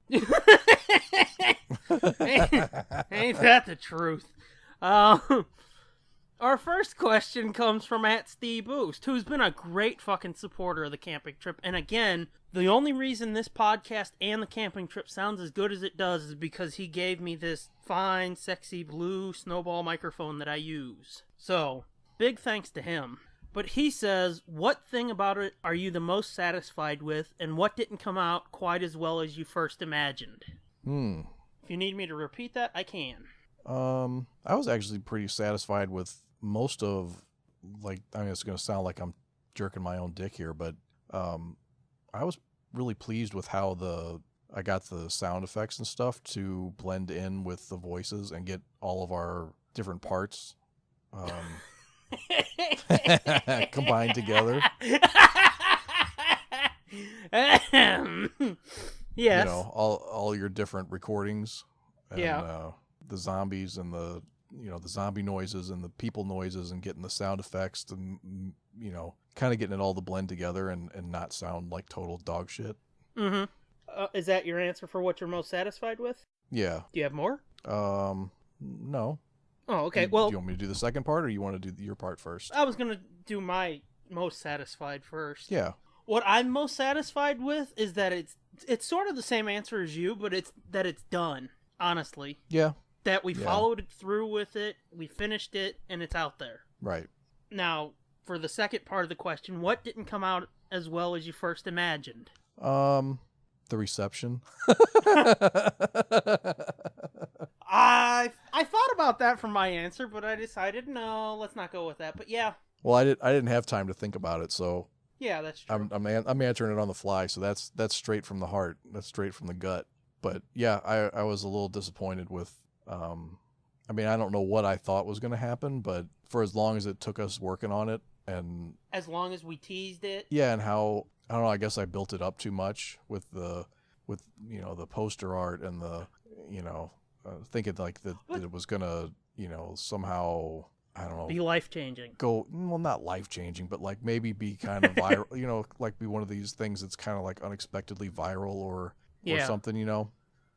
Ain't that the truth? Our first question comes from @SteveBoost, who's been a great fucking supporter of the camping trip. And again, the only reason this podcast and the camping trip sounds as good as it does is because he gave me this fine, sexy blue snowball microphone that I use. So, big thanks to him. But he says, what thing about it are you the most satisfied with, and what didn't come out quite as well as you first imagined? If you need me to repeat that, I can. I was actually pretty satisfied with most of, like, I mean, it's going to sound like I'm jerking my own dick here, but I was really pleased with how I got the sound effects and stuff to blend in with the voices and get all of our different parts combined together. Yes. You know, all your different recordings. And, Yeah. The zombies and the zombie noises and the people noises and getting the sound effects and, you know, kind of getting it all to blend together and not sound like total dog shit. Mm-hmm. Is that your answer for what you're most satisfied with? Yeah. Do you have more? No. Oh, okay. Do Well, you want me to do the second part, or you want to do your part first? I was going to do my most satisfied first. Yeah. What I'm most satisfied with is that it's sort of the same answer as you, but it's that it's done, honestly. Yeah. That we followed it through with it, we finished it, and it's out there. Right. Now, for the second part of the question, what didn't come out as well as you first imagined? The reception. I thought about that for my answer, but I decided no, let's not go with that. But yeah. Well, I didn't have time to think about it, so Yeah, that's true. I'm answering it on the fly, so that's straight from the heart. That's straight from the gut. But yeah, I was a little disappointed with I mean, I don't know what I thought was going to happen, but for as long as it took us working on it, and as long as we teased it. Yeah, and how, I don't know, I guess I built it up too much with you know, the poster art and the, you know, thinking like that it was going to, you know, somehow, I don't know, Be life-changing. well, not life-changing, but like maybe be kind of viral, you know, like be one of these things that's kind of like unexpectedly viral or something, you know.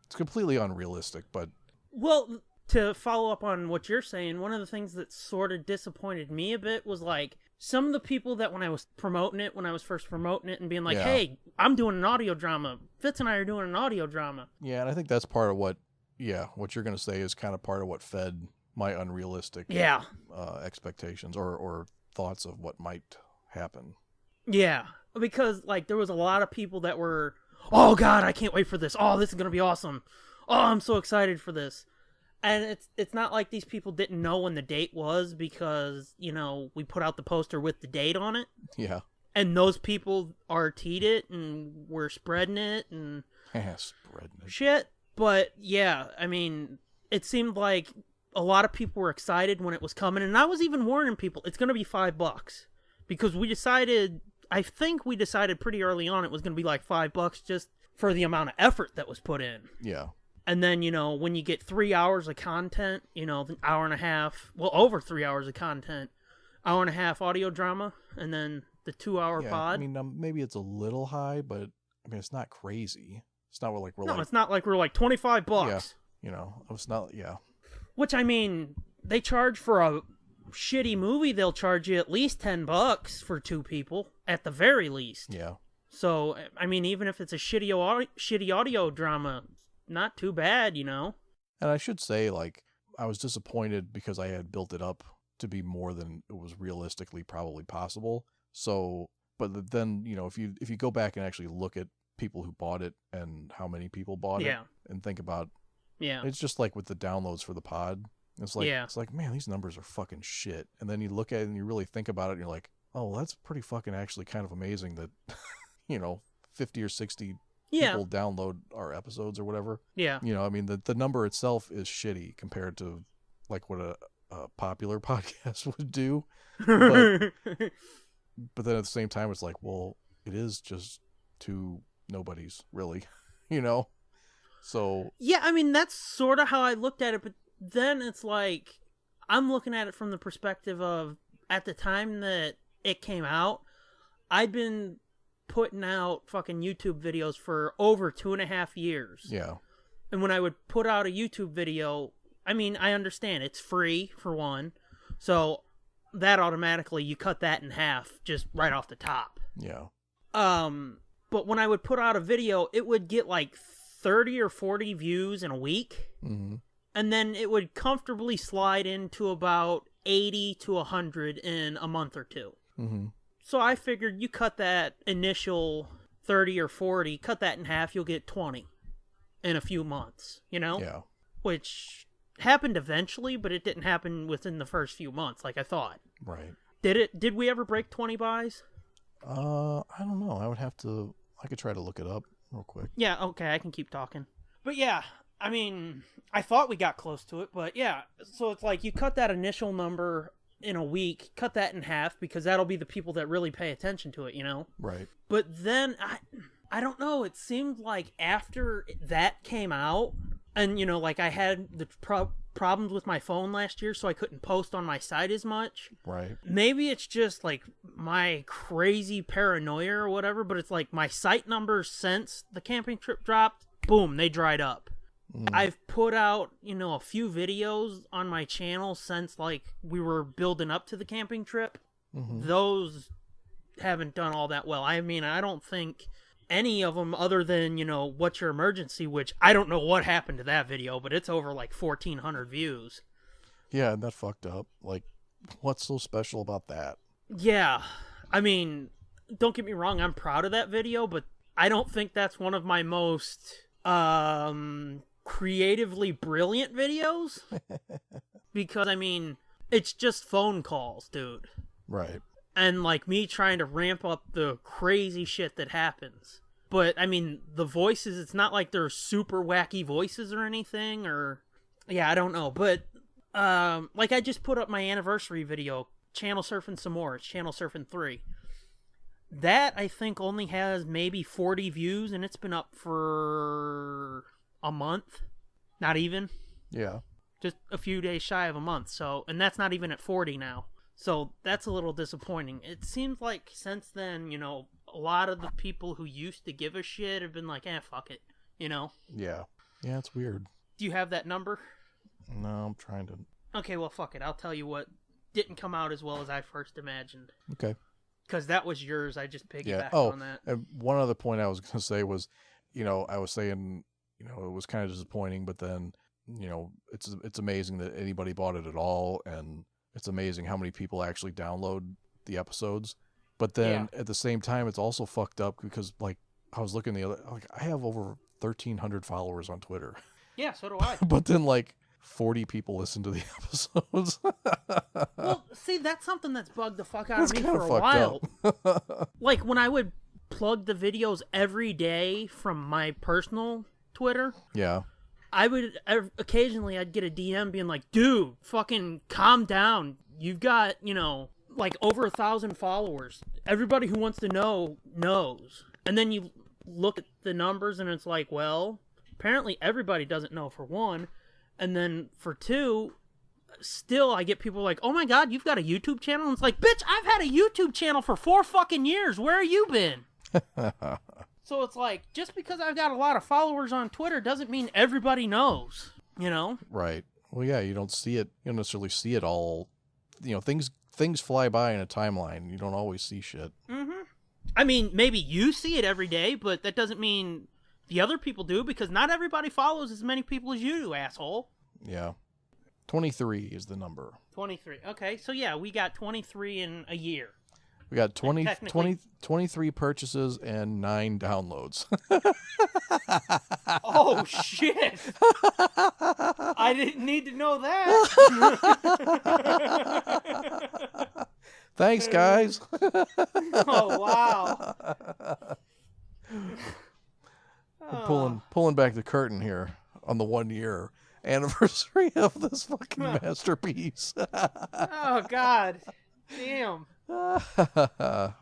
It's completely unrealistic, but Well, to follow up on what you're saying, one of the things that sort of disappointed me a bit was like some of the people that when I was first promoting it and being like, hey, I'm doing an audio drama. Fitz and I are doing an audio drama. Yeah, and I think that's part of what you're going to say is kind of part of what fed my unrealistic expectations or thoughts of what might happen. Yeah, because like there was a lot of people that were, oh God, I can't wait for this. Oh, this is going to be awesome. Oh, I'm so excited for this. And it's not like these people didn't know when the date was because, you know, we put out the poster with the date on it. Yeah. And those people RT'd it and were spreading it and spreading it. Shit. But yeah, I mean, it seemed like a lot of people were excited when it was coming. And I was even warning people, it's going to be $5. Because I think we decided pretty early on it was going to be like $5 just for the amount of effort that was put in. Yeah. And then, you know, when you get 3 hours of content, you know, an hour and a half, well, over 3 hours of content, hour and a half audio drama, and then the 2-hour pod. I mean, maybe it's a little high, but I mean, it's not crazy. It's not like it's not like we're like $25. Yeah, you know, it's not, Which, I mean, they charge for a shitty movie, they'll charge you at least $10 for 2 people, at the very least. Yeah. So, I mean, even if it's a shitty audio drama, not too bad, you know? And I should say, like, I was disappointed because I had built it up to be more than it was realistically probably possible. So, but then, you know, if you go back and actually look at people who bought it and how many people bought it and think about, it's just like with the downloads for the pod. It's like, man, these numbers are fucking shit. And then you look at it and you really think about it and you're like, oh, well, that's pretty fucking actually kind of amazing that, you know, 50 or 60 people download our episodes or whatever. Yeah. You know, I mean, the number itself is shitty compared to like what a popular podcast would do. But then at the same time, it's like, well, it is just 2 nobodies, really, you know? So. Yeah, I mean, that's sort of how I looked at it. But then it's like, I'm looking at it from the perspective of at the time that it came out, I'd been putting out fucking YouTube videos for over 2.5 years. Yeah. And when I would put out a YouTube video, I mean, I understand it's free for one. So that automatically, you cut that in half just right off the top. Yeah. But when I would put out a video, it would get like 30 or 40 views in a week. Mm-hmm. And then it would comfortably slide into about 80 to 100 in a month or 2. Mm-hmm. So I figured you cut that initial 30 or 40, cut that in half, you'll get 20 in a few months, you know? Yeah. Which happened eventually, but it didn't happen within the first few months like I thought. Right. Did we ever break 20 buys? I don't know. I could try to look it up real quick. Yeah, okay, I can keep talking. But yeah, I mean, I thought we got close to it, but yeah. So it's like you cut that initial number in a week, cut that in half, because that'll be the people that really pay attention to it, you know? Right. But then, I don't know, it seemed like after that came out, and, you know, like I had the problems with my phone last year, so I couldn't post on my site as much. Right. Maybe it's just like my crazy paranoia or whatever, but it's like my site numbers since the camping trip dropped, boom, they dried up. I've put out, you know, a few videos on my channel since, like, we were building up to the camping trip. Those haven't done all that well. I mean, I don't think any of them, other than, you know, What's Your Emergency, which I don't know what happened to that video, but it's over, like, 1,400 views. Yeah, and that fucked up. Like, what's so special about that? Yeah. I mean, don't get me wrong, I'm proud of that video, but I don't think that's one of my most, creatively brilliant videos. Because, I mean, it's just phone calls, dude. Right. And, like, me trying to ramp up the crazy shit that happens. But, I mean, the voices, it's not like they're super wacky voices or anything, or... Yeah, I don't know. But, like, I just put up my anniversary video, Channel Surfing Some More. It's Channel Surfing 3. That, I think, only has maybe 40 views, and it's been up for a month. Not even. Yeah. Just a few days shy of a month. So, and that's not even at 40 now. So that's a little disappointing. It seems like since then, you know, a lot of the people who used to give a shit have been like, fuck it, you know? Yeah. Yeah, it's weird. Do you have that number? No, I'm trying to... Okay, well, fuck it. I'll tell you what didn't come out as well as I first imagined. Okay. Because that was yours. I just piggybacked on that. And one other point I was going to say was, you know, I was saying, you know, it was kind of disappointing, but then, you know, it's amazing that anybody bought it at all, and it's amazing how many people actually download the episodes. But then at the same time, it's also fucked up because, like, I was looking I have over 1,300 followers on Twitter. Yeah, so do I. But then, like, 40 people listen to the episodes. Well, see, that's something that's bugged the fuck out of me for a fucked while. up. Like, when I would plug the videos every day from my personal Twitter, Yeah. I would occasionally I'd get a DM being like, dude, fucking calm down. You've got, you know, like over 1,000 followers. Everybody who wants to know knows. And then you look at the numbers and it's like, well, apparently everybody doesn't know, for one. And then for two, still I get people like, oh my God, you've got a YouTube channel? And it's like, bitch, I've had a YouTube channel for 4 fucking years. Where have you been? So it's like, just because I've got a lot of followers on Twitter doesn't mean everybody knows, you know? Right. Well, yeah, you don't see it. You don't necessarily see it all. You know, things fly by in a timeline. You don't always see shit. Mm-hmm. I mean, maybe you see it every day, but that doesn't mean the other people do, because not everybody follows as many people as you do, asshole. Yeah. 23 is the number. 23. Okay, so yeah, we got 23 in a year. We got 23 purchases and 9 downloads. Oh, shit. I didn't need to know that. Thanks, guys. Oh, wow. We're pulling back the curtain here on the 1-year anniversary of this fucking masterpiece. Oh, God. Damn. Oh,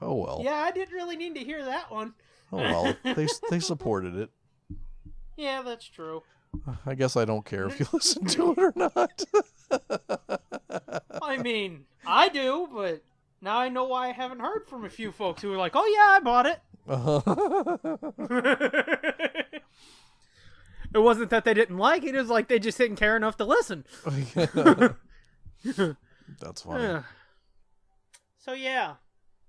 well. Yeah, I didn't really need to hear that one. Oh, well. They supported it. Yeah, that's true. I guess I don't care if you listen to it or not. I mean, I do, but now I know why I haven't heard from a few folks who are like, oh yeah, I bought it. It wasn't that they didn't like it, it was like they just didn't care enough to listen. That's funny. So yeah,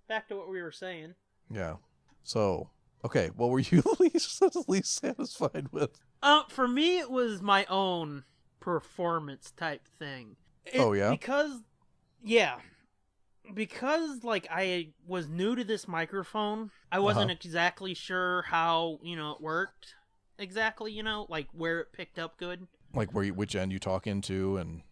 back to what we were saying. Yeah. So, okay, what were you least satisfied with? For me, it was my own performance type thing. Oh, yeah? Because, like, I was new to this microphone, I wasn't exactly sure how, you know, it worked exactly, you know, like, where it picked up good. Like which end you talk into and...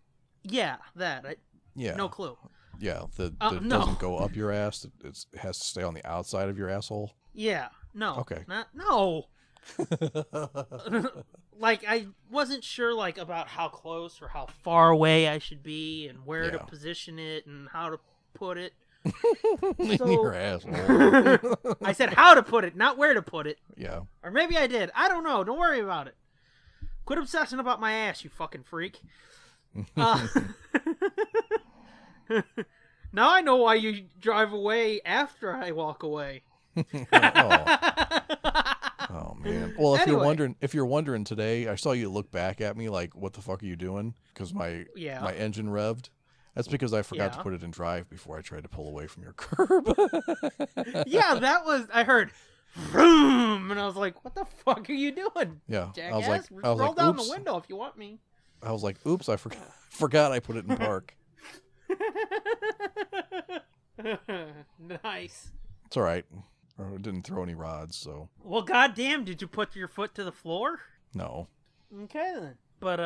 Yeah, that. Yeah. No clue. Yeah, that no. doesn't go up your ass. It has to stay on the outside of your asshole. Yeah. No. Okay. No. Like, I wasn't sure, like, about how close or how far away I should be and where to position it and how to put it. In your asshole. I said how to put it, not where to put it. Yeah. Or maybe I did. I don't know. Don't worry about it. Quit obsessing about my ass, you fucking freak. Now I know why you drive away after I walk away. Oh man. Well, Anyway. if you're wondering today, I saw you look back at me like, "What the fuck are you doing?" Because my engine revved. That's because I forgot to put it in drive before I tried to pull away from your curb. Yeah, that was. I heard, vroom, and I was like, "What the fuck are you doing?" Yeah, Jackass? I was roll like, down oops. the window if you want me. I was like, "Oops, I forgot I put it in park." Nice. It's all right. I didn't throw any rods, so Well, goddamn, did you put your foot to the floor? no. Okay then. But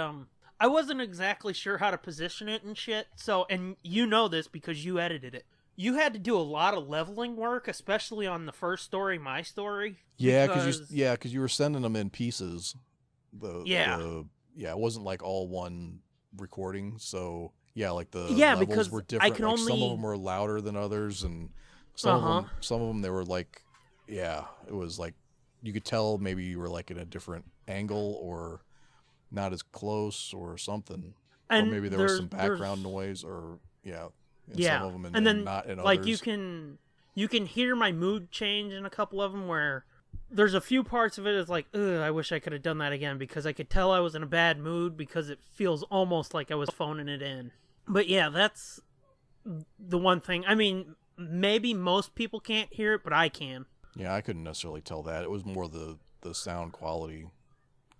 I wasn't exactly sure how to position it and shit. So, and you know this because you edited it. You had to do a lot of leveling work, especially on the first story, my story. Yeah, because you were sending them in pieces. It wasn't like all one recording. So yeah, like the levels because were different. some of them were louder than others, and some of them they were like, it was like you could tell maybe you were like in a different angle or not as close or something, or maybe there was some background noise or some of them and then not in like others. you can hear my mood change in a couple of them where there's a few parts of it is like, ugh, I wish I could have done that again because I could tell I was in a bad mood because it feels almost like I was phoning it in. But yeah, that's the one thing. I mean, maybe most people can't hear it, but I can. Yeah, I couldn't necessarily tell that. It was more the sound quality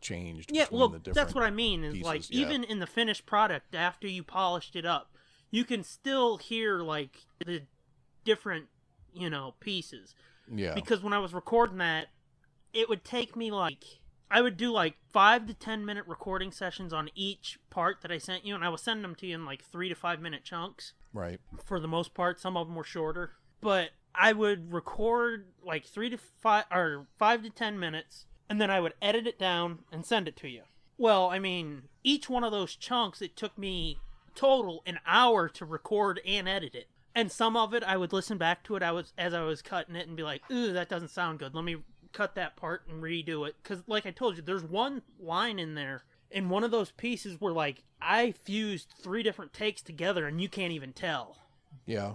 changed. Yeah, between well, the different that's what I mean. Is pieces. like even in the finished product, after you polished it up, you can still hear like the different, pieces. Yeah. Because when I was recording that, it would take me I would do 5 to 10 minute recording sessions on each part that I sent you, and I was sending them to you in 3 to 5 minute chunks. Right. For the most part, some of them were shorter, but I would record 5 to 10 minutes, and then I would edit it down and send it to you. Well, I mean, each one of those chunks, it took me total an hour to record and edit it. And some of it, I would listen back to it as I was cutting it and be like, ooh, that doesn't sound good. Let me cut that part and redo it. Because like I told you, there's one line in there in one of those pieces where I fused 3 different takes together and you can't even tell. Yeah.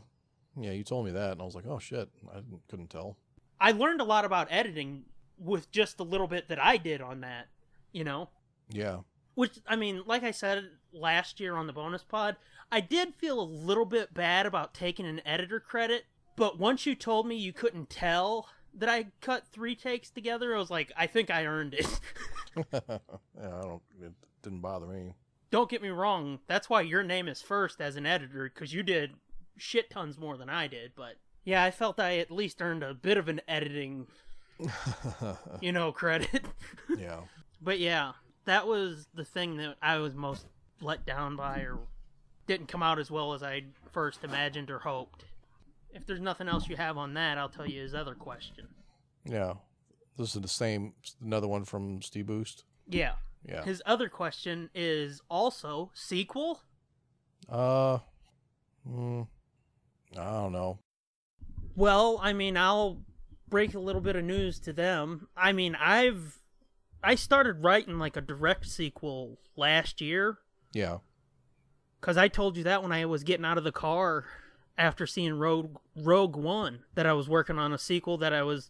Yeah, you told me that, and I was like, oh, shit. I couldn't tell. I learned a lot about editing with just a little bit that I did on that, Yeah. Which, I mean, like I said last year on the bonus pod, I did feel a little bit bad about taking an editor credit, but once you told me you couldn't tell that I cut 3 takes together, I was like, I think I earned it. It didn't bother me. Don't get me wrong, that's why your name is first as an editor, because you did shit tons more than I did, but yeah, I felt I at least earned a bit of an editing, credit. Yeah. But yeah, that was the thing that I was most let down by, or didn't come out as well as I first imagined or hoped. If there's nothing else you have on that, I'll tell you his other question. Yeah. This is another one from Steve Boost. Yeah. Yeah. His other question is also sequel? I don't know. Well, I mean, I'll break a little bit of news to them. I mean, I started writing a direct sequel last year. Yeah. Because I told you that when I was getting out of the car after seeing Rogue One, that I was working on a sequel that I was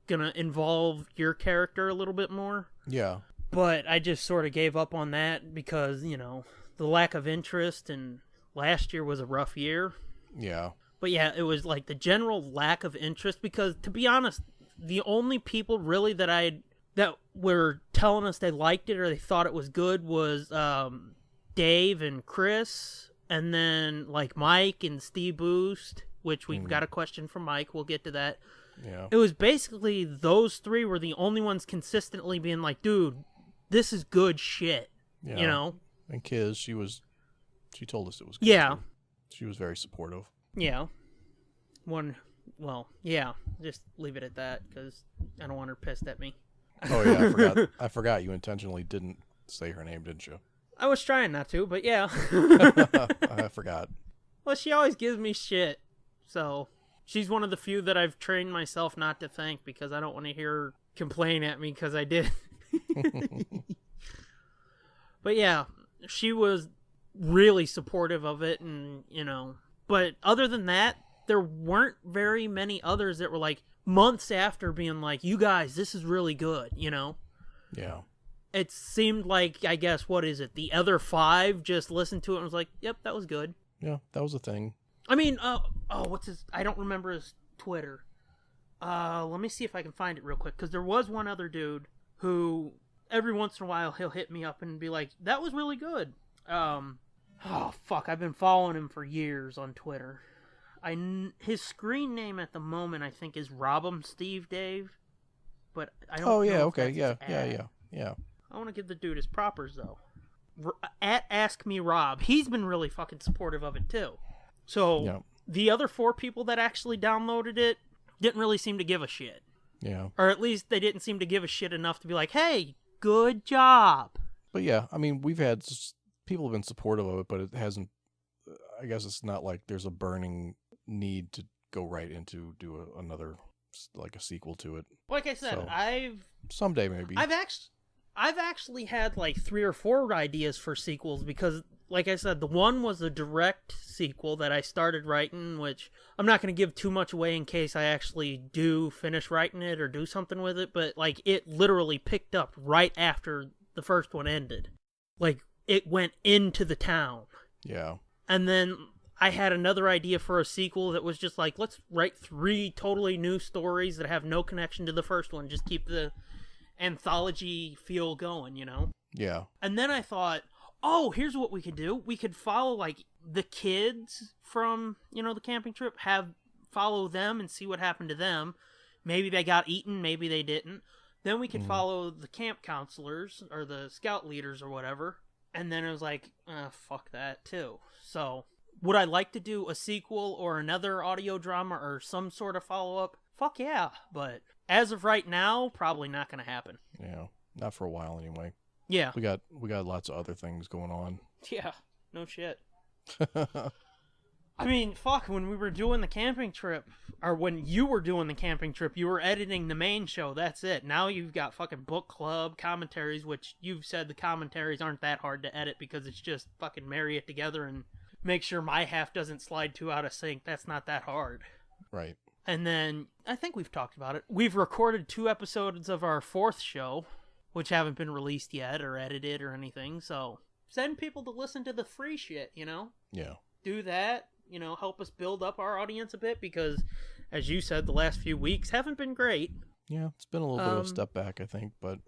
going to involve your character a little bit more. Yeah. But I just sort of gave up on that because, the lack of interest, and last year was a rough year. Yeah. But yeah, it was the general lack of interest because, to be honest, the only people really that were telling us they liked it or they thought it was good was Dave and Chris, and then Mike and Steve Boost, which we've got a question from Mike. We'll get to that. Yeah. It was basically those 3 were the only ones consistently being like, dude, this is good shit. Yeah. You know? And Kiz, she told us it was good. Yeah. Too. She was very supportive. Yeah. Just leave it at that, because I don't want her pissed at me. Oh, yeah, I forgot you intentionally didn't say her name, didn't you? I was trying not to, but yeah. I forgot. Well, she always gives me shit, so she's one of the few that I've trained myself not to thank, because I don't want to hear her complain at me because I did. But yeah, she was really supportive of it, and, you know. But other than that, there weren't very many others that were like months after being like, you guys, this is really good, you know? Yeah. It seemed like, I guess, what is it? The other 5 just listened to it and was like, yep, that was good. Yeah, that was a thing. I mean, what's his, I don't remember his Twitter. Let me see if I can find it real quick, because there was one other dude who, every once in a while, he'll hit me up and be like, that was really good. I've been following him for years on Twitter. His screen name at the moment, I think, is Rob'em Steve Dave, but I don't know. Oh, yeah, if okay, that's yeah. his ad. I want to give the dude his propers, though. At Ask Me Rob, he's been really fucking supportive of it, too. So, The other 4 people that actually downloaded it didn't really seem to give a shit. Yeah. Or at least they didn't seem to give a shit enough to be like, hey, good job. But yeah, I mean, we've had, people have been supportive of it, but it hasn't, I guess it's not like there's a burning need to go right into do another, like a sequel to it. Like I said, So, someday maybe. I've actually had like 3 or 4 ideas for sequels, because, like I said, the one was a direct sequel that I started writing, which I'm not going to give too much away in case I actually do finish writing it or do something with it, but like it literally picked up right after the first one ended. Like it went into the town. Yeah. And then I had another idea for a sequel that was just like, let's write 3 totally new stories that have no connection to the first one. Just keep the anthology feel going, you know? Yeah. And then I thought, oh, here's what we could do. We could follow, like, the kids from, you know, the camping trip, follow them and see what happened to them. Maybe they got eaten, maybe they didn't. Then we could follow the camp counselors, or the scout leaders, or whatever. And then it was like, fuck that, too. So, would I like to do a sequel or another audio drama or some sort of follow-up? Fuck yeah, but as of right now, probably not going to happen. Yeah, not for a while anyway. Yeah. We got lots of other things going on. Yeah, no shit. I mean, fuck, when we were doing the camping trip, or when you were doing the camping trip, you were editing the main show, that's it. Now you've got fucking book club, commentaries, which you've said the commentaries aren't that hard to edit because it's just fucking marry it together and make sure my half doesn't slide too out of sync. That's not that hard. Right. And then, I think we've talked about it. We've recorded 2 episodes of our 4th show, which haven't been released yet or edited or anything, so send people to listen to the free shit, you know? Yeah. Do that, you know, help us build up our audience a bit, because, as you said, the last few weeks haven't been great. Yeah, it's been a little bit of a step back, I think, but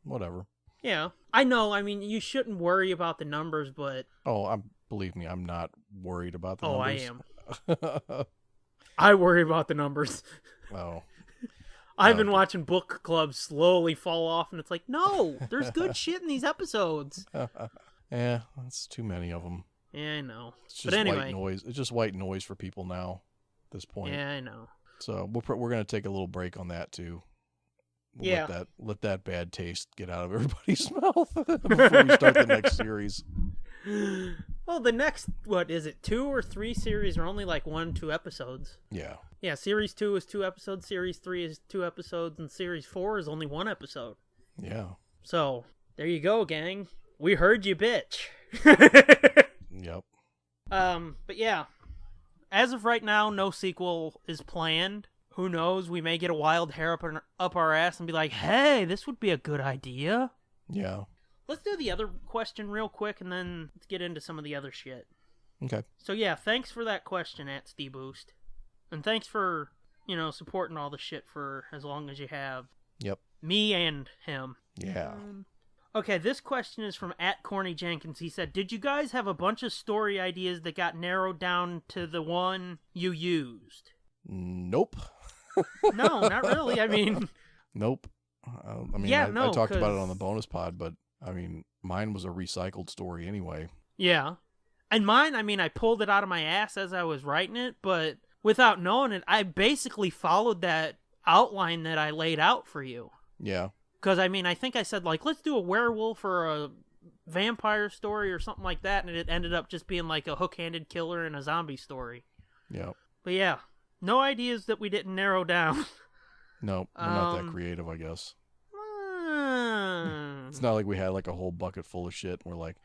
whatever. Yeah. I know, I mean, you shouldn't worry about the numbers, but... Oh, believe me, I'm not worried about the numbers. I am. I worry about the numbers. Oh. I've been watching book clubs slowly fall off, and it's like, no, there's good shit in these episodes. Yeah, that's too many of them. Yeah, I know. It's just but anyway, white noise. It's just white noise for people now at this point. Yeah, I know. So we're going to take a little break on that, too. Let that bad taste get out of everybody's mouth before we start the next series. Well, the next, 2 or 3 series are only like 1-2 episodes. Yeah. Yeah, series 2 is 2 episodes, series 3 is 2 episodes, and series 4 is only 1 episode. Yeah. So, there you go, gang. We heard you, bitch. Yep. But yeah. As of right now, no sequel is planned. Who knows? We may get a wild hair up our ass and be like, hey, this would be a good idea. Yeah. Let's do the other question real quick, and then let's get into some of the other shit. Okay. So yeah, thanks for that question, @SteBoost. And thanks for, supporting all the shit for as long as you have. Yep. Me and him. Yeah. Okay, this question is from @CornyJenkins. He said, did you guys have a bunch of story ideas that got narrowed down to the one you used? Nope. No, not really. I mean... Nope. I talked about it on the bonus pod, but I mean, mine was a recycled story anyway. Yeah. And mine, I mean, I pulled it out of my ass as I was writing it, but without knowing it, I basically followed that outline that I laid out for you. Yeah. Because, I mean, I think I said, like, let's do a werewolf or a vampire story or something like that, and it ended up just being like a hook-handed killer and a zombie story. Yeah. But yeah, no ideas that we didn't narrow down. No, we're not that creative, I guess. It's not like we had like a whole bucket full of shit and we're like,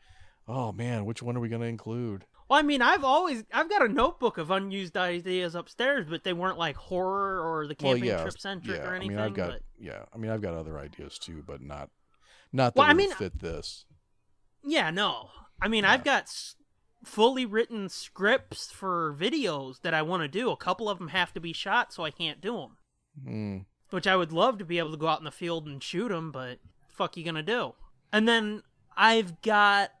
oh man, which one are we going to include? Well, I mean, I've got a notebook of unused ideas upstairs, but they weren't like horror or the camping trip centric or anything. I've got other ideas too, but not that would fit this. Yeah, no. I mean, I've got fully written scripts for videos that I want to do. A couple of them have to be shot, so I can't do them. Which I would love to be able to go out in the field and shoot them, but fuck you gonna do? And then I've got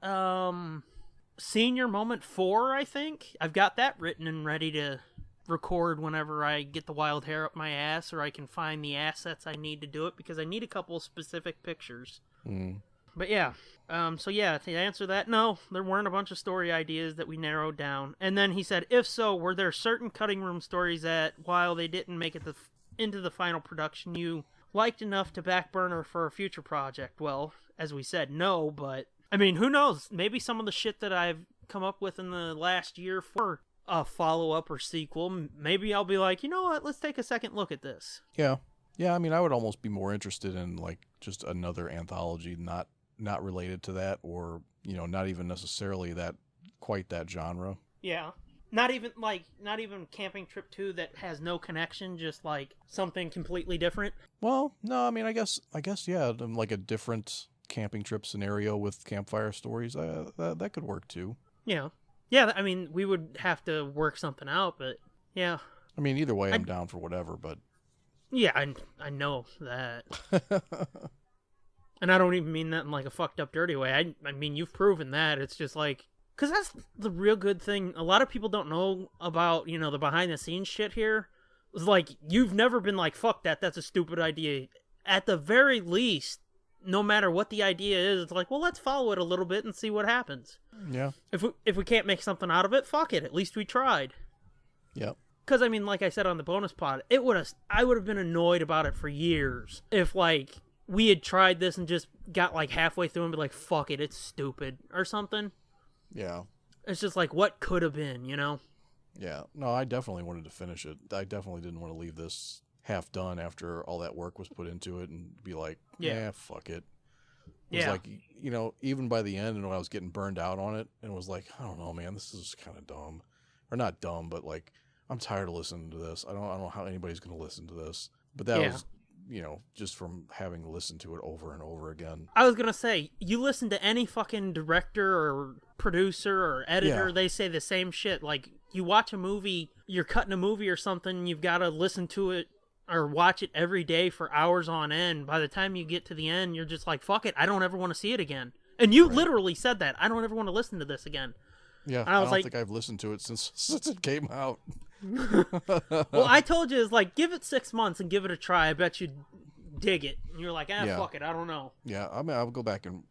Senior Moment 4, I think. I've got that written and ready to record whenever I get the wild hair up my ass or I can find the assets I need to do it, because I need a couple of specific pictures. But yeah, so yeah, to answer that, no, there weren't a bunch of story ideas that we narrowed down. And then he said, if so, were there certain cutting room stories that, while they didn't make it into the final production, you liked enough to back burner for a future project? Well, as we said, no, but I mean, who knows? Maybe some of the shit that I've come up with in the last year for a follow-up or sequel, maybe I'll be like, you know what, let's take a second look at this. Yeah, I mean, I would almost be more interested in like just another anthology, not related to that, or, you know, not even necessarily quite that genre. Yeah. Not even Camping Trip 2 that has no connection, just like something completely different. Well, no, I mean, I guess, yeah, like a different camping trip scenario with campfire stories, that could work too. Yeah. Yeah, I mean, we would have to work something out, but yeah. I mean, either way, I'm down for whatever, but... Yeah, I know that. And I don't even mean that in like a fucked up, dirty way. I mean, you've proven that. It's just like... Because that's the real good thing. A lot of people don't know about, you know, the behind-the-scenes shit here. It's like, you've never been like, fuck that, that's a stupid idea. At the very least, no matter what the idea is, it's like, well, let's follow it a little bit and see what happens. Yeah. If we can't make something out of it, fuck it. At least we tried. Yep. Because, I mean, like I said on the bonus pod, I would have been annoyed about it for years if, like, we had tried this and just got, like, halfway through and be like, fuck it, it's stupid, or something. Yeah. It's just like, what could have been, you know? Yeah. No, I definitely wanted to finish it. I definitely didn't want to leave this half done after all that work was put into it and be like, fuck it. It was like, you know, even by the end, and when I was getting burned out on it, and it was like, I don't know, man, this is kind of dumb. Or not dumb, but like, I'm tired of listening to this. I don't know how anybody's going to listen to this. But that was, you know, just from having listened to it over and over again. I was going to say, you listen to any fucking director or producer or editor, they say the same shit. Like, you watch a movie, you're cutting a movie or something, you've got to listen to it or watch it every day for hours on end. By the time you get to the end, you're just like, fuck it, I don't ever want to see it again. And you literally said that. I don't ever want to listen to this again. Yeah, I don't think I've listened to it since it came out. Well, I told you, it's like, give it 6 months and give it a try. I bet you'd dig it. And you're like, fuck it, I don't know. Yeah, I mean, I'll go back and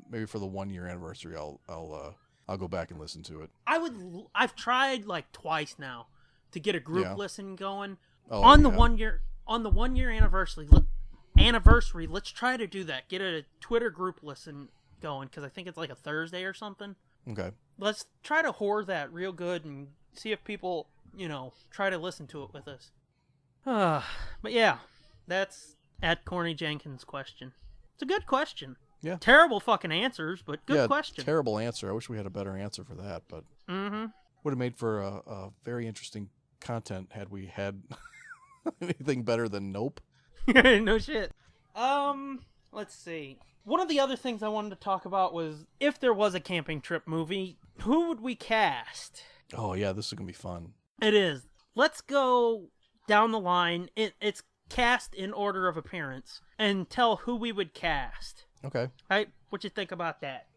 maybe for the 1 year anniversary, I'll go back and listen to it. I've tried like twice now to get a group listen going. Oh, on the 1 year anniversary, let's try to do that. Get a Twitter group listen going, because I think it's like a Thursday or something. Okay. Let's try to whore that real good and see if people, you know, try to listen to it with us. But yeah, that's at Corny Jenkins' question. It's a good question. Yeah. Terrible fucking answers, but good question. Terrible answer. I wish we had a better answer for that, but would have made for a very interesting content had we had anything better than nope. No shit. Let's see. One of the other things I wanted to talk about was, if there was a camping trip movie, who would we cast? Oh yeah, this is gonna be fun. It is. Let's go down the line. It's cast in order of appearance, and tell who we would cast. Okay. Right? What you think about that?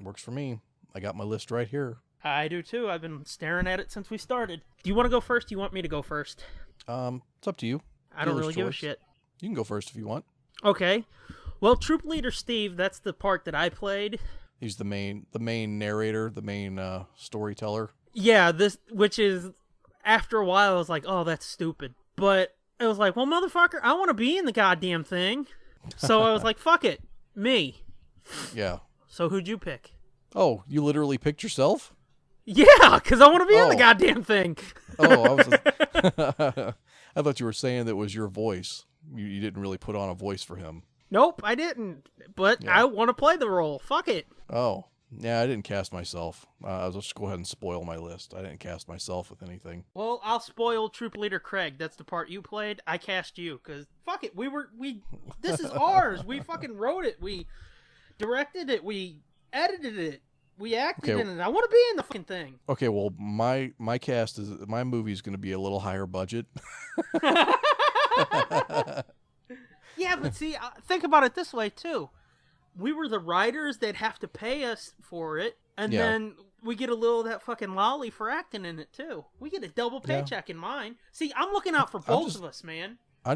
Works for me. I got my list right here. I do too. I've been staring at it since we started. Do you want to go first? Do you want me to go first? It's up to you. I don't really give a shit. You can go first if you want. Okay. Well, Troop Leader Steve, that's the part that I played. He's the main narrator, the main storyteller. Yeah, which is, after a while, I was like, oh, that's stupid. But it was like, well, motherfucker, I want to be in the goddamn thing. So I was like, fuck it, me. Yeah. So who'd you pick? Oh, you literally picked yourself? Yeah, because I want to be in the goddamn thing. I thought you were saying that was your voice. You didn't really put on a voice for him. Nope, I didn't. But I want to play the role. Fuck it. Oh, yeah, I didn't cast myself. I'll just go ahead and spoil my list. I didn't cast myself with anything. Well, I'll spoil Troop Leader Craig. That's the part you played. I cast you, because fuck it. This is ours. We fucking wrote it. We directed it. We edited it. We acted in it. I want to be in the fucking thing. Okay, well, my movie's going to be a little higher budget. Yeah, but see, think about it this way, too. We were the writers. They'd have to pay us for it. And then we get a little of that fucking lolly for acting in it, too. We get a double paycheck in mine. See, I'm looking out for both of us, man. I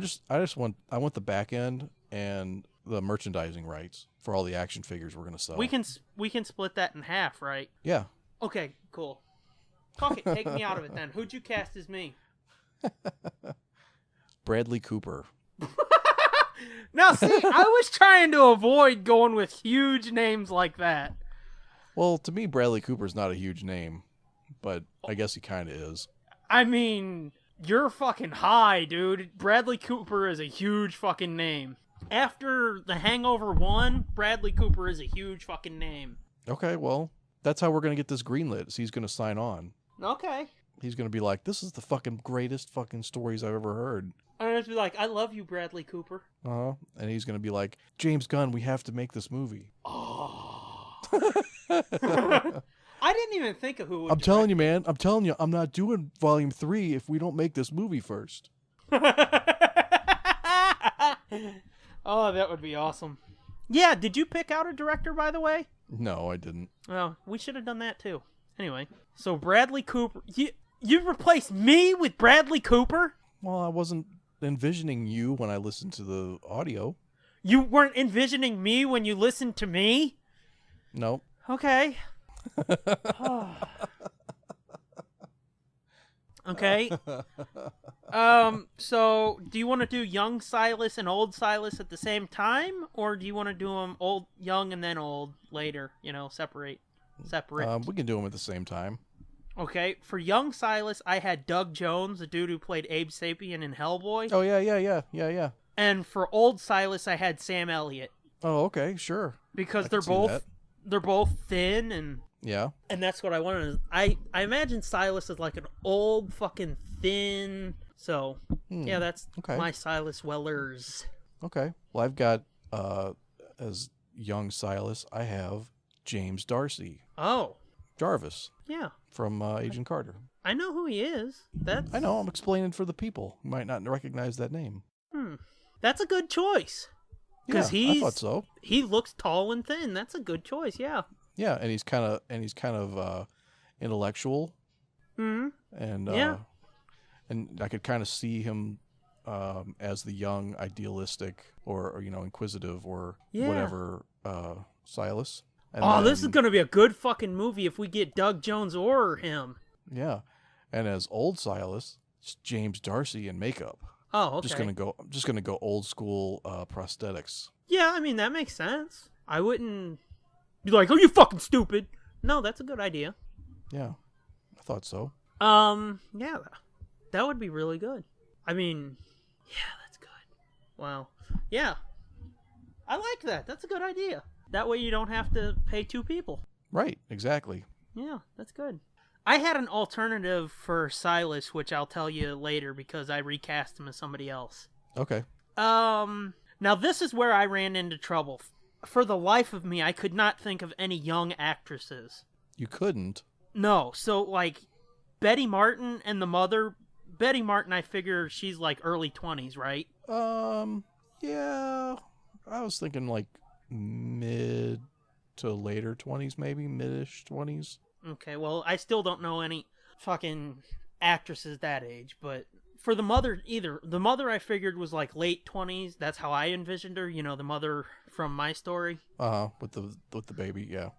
want the back end and the merchandising rights for all the action figures we're going to sell. We can split that in half, right? Yeah. Okay, cool. Fuck it, take me out of it then. Who'd you cast as me? Bradley Cooper. Now, see, I was trying to avoid going with huge names like that. Well, to me, Bradley Cooper's not a huge name, but I guess he kind of is. I mean, you're fucking high, dude. Bradley Cooper is a huge fucking name. After The Hangover 1, Bradley Cooper is a huge fucking name. Okay, well, that's how we're going to get this greenlit. So he's going to sign on. Okay. He's going to be like, this is the fucking greatest fucking stories I've ever heard. I'm going to be like, I love you, Bradley Cooper. Uh-huh. And he's going to be like, James Gunn, we have to make this movie. Oh. I didn't even think of who would I'm telling you, man. I'm telling you, I'm not doing Volume 3 if we don't make this movie first. Oh, that would be awesome. Yeah, did you pick out a director, by the way? No, I didn't. Oh, we should have done that, too. Anyway, so Bradley Cooper... You replaced me with Bradley Cooper? Well, I wasn't envisioning you when I listened to the audio. You weren't envisioning me when you listened to me? No. Okay. Okay. So do you want to do young Silas and old Silas at the same time, or do you want to do them young and then old later? Separate. We can do them at the same time. Okay. For young Silas, I had Doug Jones, the dude who played Abe Sapien in Hellboy. Oh yeah. And for old Silas, I had Sam Elliott. Oh, okay, sure. Because they're both thin and. Yeah. And that's what I wanted. I imagine Silas is like an old fucking thin. So, yeah, that's my Silas Wellers. Okay. Well, I've got, as young Silas, I have James Darcy. Oh. Jarvis. Yeah. From Agent Carter. I know who he is. I know. I'm explaining for the people who might not recognize that name. That's a good choice. Yeah, I thought so. He looks tall and thin. That's a good choice, yeah. Yeah, and he's kind of intellectual. Mm-hmm. And and I could kind of see him as the young, idealistic, or inquisitive, or whatever Silas. And this is gonna be a good fucking movie if we get Doug Jones or him. Yeah, and as old Silas, it's James Darcy in makeup. Oh, okay. I'm just gonna go old school prosthetics. Yeah, I mean that makes sense. I wouldn't be like, "Oh, you fucking stupid." No, that's a good idea. Yeah, I thought so. Yeah, that would be really good. I mean, yeah, that's good. Wow. Yeah, I like that. That's a good idea. That way you don't have to pay two people. Right, exactly. Yeah, that's good. I had an alternative for Silas, which I'll tell you later because I recast him as somebody else. Okay. Now this is where I ran into trouble. For the life of me, I could not think of any young actresses. You couldn't? No, so like Betty Martin and the mother. Betty Martin, I figure she's like early 20s, right? Yeah. I was thinking like mid to later 20s, maybe mid-ish 20s. Okay, well, I still don't know any fucking actresses that age, but for the mother either. The mother I figured was like late 20s. That's how I envisioned her. You know, the mother from My Story. With the baby, yeah.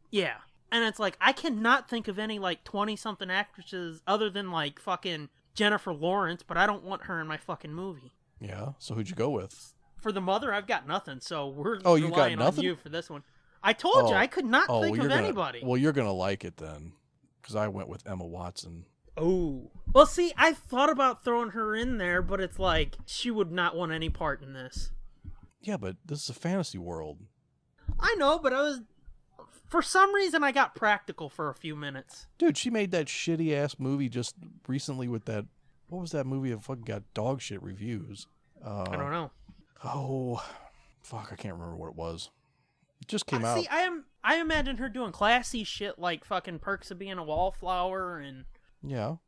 Yeah. And it's like, I cannot think of any like 20-something actresses other than like fucking Jennifer Lawrence, but I don't want her in my fucking movie. Yeah. So who'd you go with? For the mother, I've got nothing. So we're you got relying on nothing? you for this one. I told you I could not think of anybody. Well, you're gonna like it then, because I went with Emma Watson. Oh. Well, see, I thought about throwing her in there, but it's like, she would not want any part in this. Yeah, but this is a fantasy world. I know, but for some reason, I got practical for a few minutes. Dude, she made that shitty-ass movie just recently with that... What was that movie that fucking got dog shit reviews? I don't know. Oh, fuck, I can't remember what it was. It just came out. See, I imagine her doing classy shit like fucking Perks of Being a Wallflower and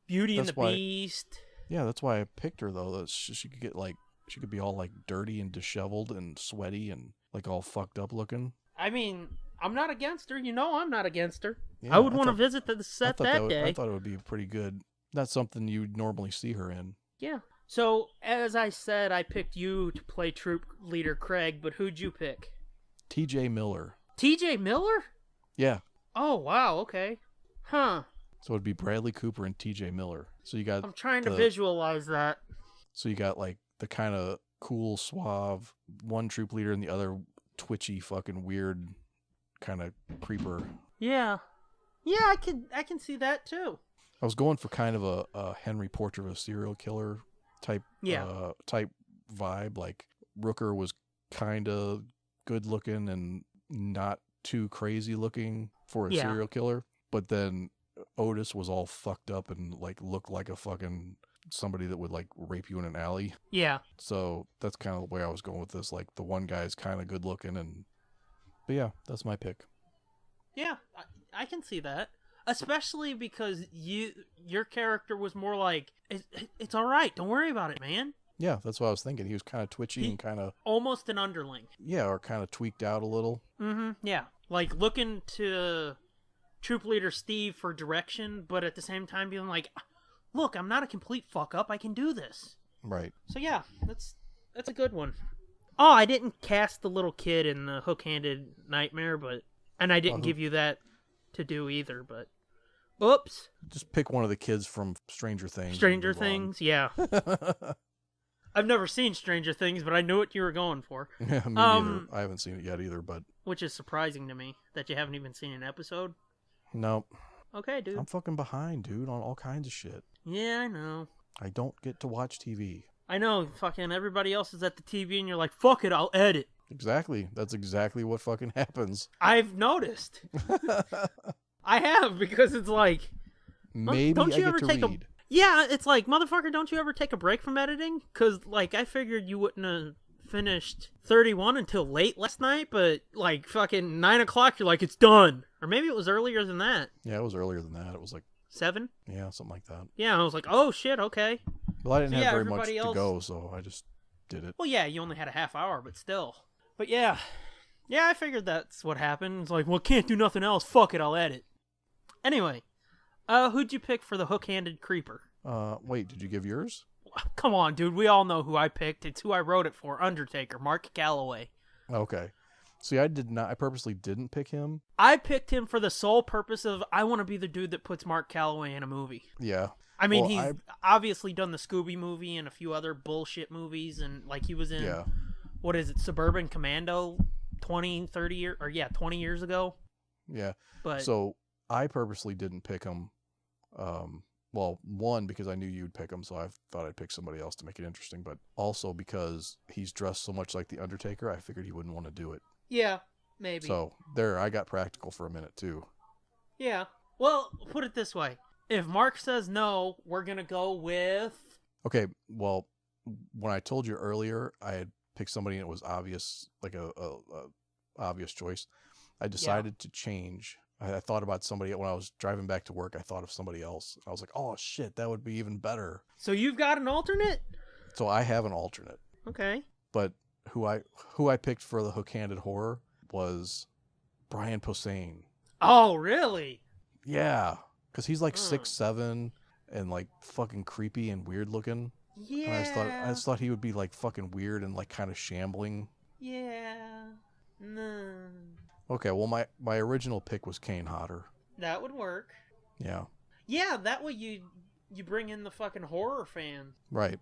Beauty and the Beast. Yeah, that's why I picked her, though. That she could get like... She could be all like dirty and disheveled and sweaty and like all fucked up looking. I mean, I'm not against her. You know I'm not against her. Yeah, I would want to visit the set that day. I thought it would be pretty good. Not something you'd normally see her in. Yeah. So, as I said, I picked you to play Troop Leader Craig, but who'd you pick? T.J. Miller. T.J. Miller? Yeah. Oh, wow, okay. Huh. So it'd be Bradley Cooper and T.J. Miller. So you got... I'm trying to visualize that. So you got like the kind of cool, suave one troop leader and the other twitchy, fucking weird kind of creeper. Yeah. Yeah, I can see that too. I was going for kind of a Henry Portrait of a Serial Killer type type vibe. Like Rooker was kind of good looking and not too crazy looking for a serial killer, but then Otis was all fucked up and like looked like a fucking somebody that would like rape you in an alley. Yeah. So that's kind of the way I was going with this. Like the one guy's kind of good looking, but yeah, that's my pick. Yeah, I can see that. Especially because your character was more like, it's all right, don't worry about it, man. Yeah, that's what I was thinking. He was kind of twitchy and kind of... Almost an underling. Yeah, or kind of tweaked out a little. Mm-hmm, yeah. Like looking to Troop Leader Steve for direction, but at the same time being like, look, I'm not a complete fuck up, I can do this. Right. So yeah, that's a good one. Oh, I didn't cast the little kid in the Hook-Handed Nightmare, and I didn't give you that to do either, but... Oops. Just pick one of the kids from Stranger Things. Stranger Things, yeah. I've never seen Stranger Things, but I knew what you were going for. Yeah, me neither. I haven't seen it yet either, but... Which is surprising to me, that you haven't even seen an episode. Nope. Okay, dude. I'm fucking behind, dude, on all kinds of shit. Yeah, I know. I don't get to watch TV. I know, fucking everybody else is at the TV and you're like, fuck it, I'll edit. Exactly. That's exactly what fucking happens. I've noticed. I have, because it's like... Maybe don't you I ever get to take read. Yeah, it's like, motherfucker, don't you ever take a break from editing? Because, like, I figured you wouldn't have finished 31 until late last night, but, like, fucking 9 o'clock, you're like, it's done. Or maybe it was earlier than that. Yeah, it was earlier than that. It was like... 7? Yeah, something like that. Yeah, I was like, oh, shit, okay. Well, I didn't have very much to go, so I just did it. Well, yeah, you only had a half hour, but still. But yeah. Yeah, I figured that's what happened. It's like, well, can't do nothing else. Fuck it, I'll edit. Anyway, who'd you pick for the Hook-Handed Creeper? Wait, did you give yours? Come on, dude. We all know who I picked. It's who I wrote it for. Undertaker, Mark Calloway. Okay. See, I purposely didn't pick him. I picked him for the sole purpose of, I want to be the dude that puts Mark Calloway in a movie. Yeah. I mean, he's obviously done the Scooby movie and a few other bullshit movies, and like he was in, what is it, Suburban Commando 20 years ago? Yeah. But so I purposely didn't pick him. Well, one, because I knew you'd pick him, so I thought I'd pick somebody else to make it interesting, but also because he's dressed so much like The Undertaker, I figured he wouldn't want to do it. Yeah, maybe. So there, I got practical for a minute, too. Yeah. Well, put it this way. If Mark says no, we're going to go with... Okay, well, when I told you earlier, I had picked somebody and it was obvious, like a obvious choice. I decided to change. I thought about somebody when I was driving back to work. I thought of somebody else. I was like, oh, shit, that would be even better. So you've got an alternate? So I have an alternate. Okay. But who I picked for the Hook-Handed Horror was Brian Posehn. Oh, really? Yeah, because he's like 6'7", and like fucking creepy and weird looking. Yeah. And I just thought he would be like fucking weird and like kind of shambling. Yeah. No. Okay, well my original pick was Kane Hodder. That would work. Yeah. Yeah, that way you bring in the fucking horror fans. Right.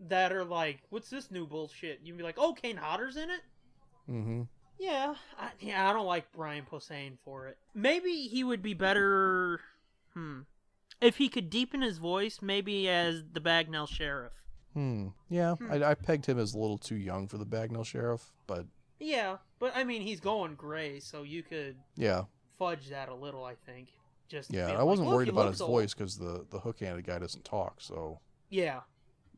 That are like, what's this new bullshit? You'd be like, oh, Kane Hodder's in it? Mm-hmm. Yeah. I don't like Brian Posehn for it. Maybe he would be better... If he could deepen his voice, maybe as the Bagnell Sheriff. Yeah, I pegged him as a little too young for the Bagnell Sheriff, but... Yeah, but I mean, he's going gray, so you could fudge that a little, I think. I wasn't worried about his voice because the hook-handed guy doesn't talk, so... Yeah.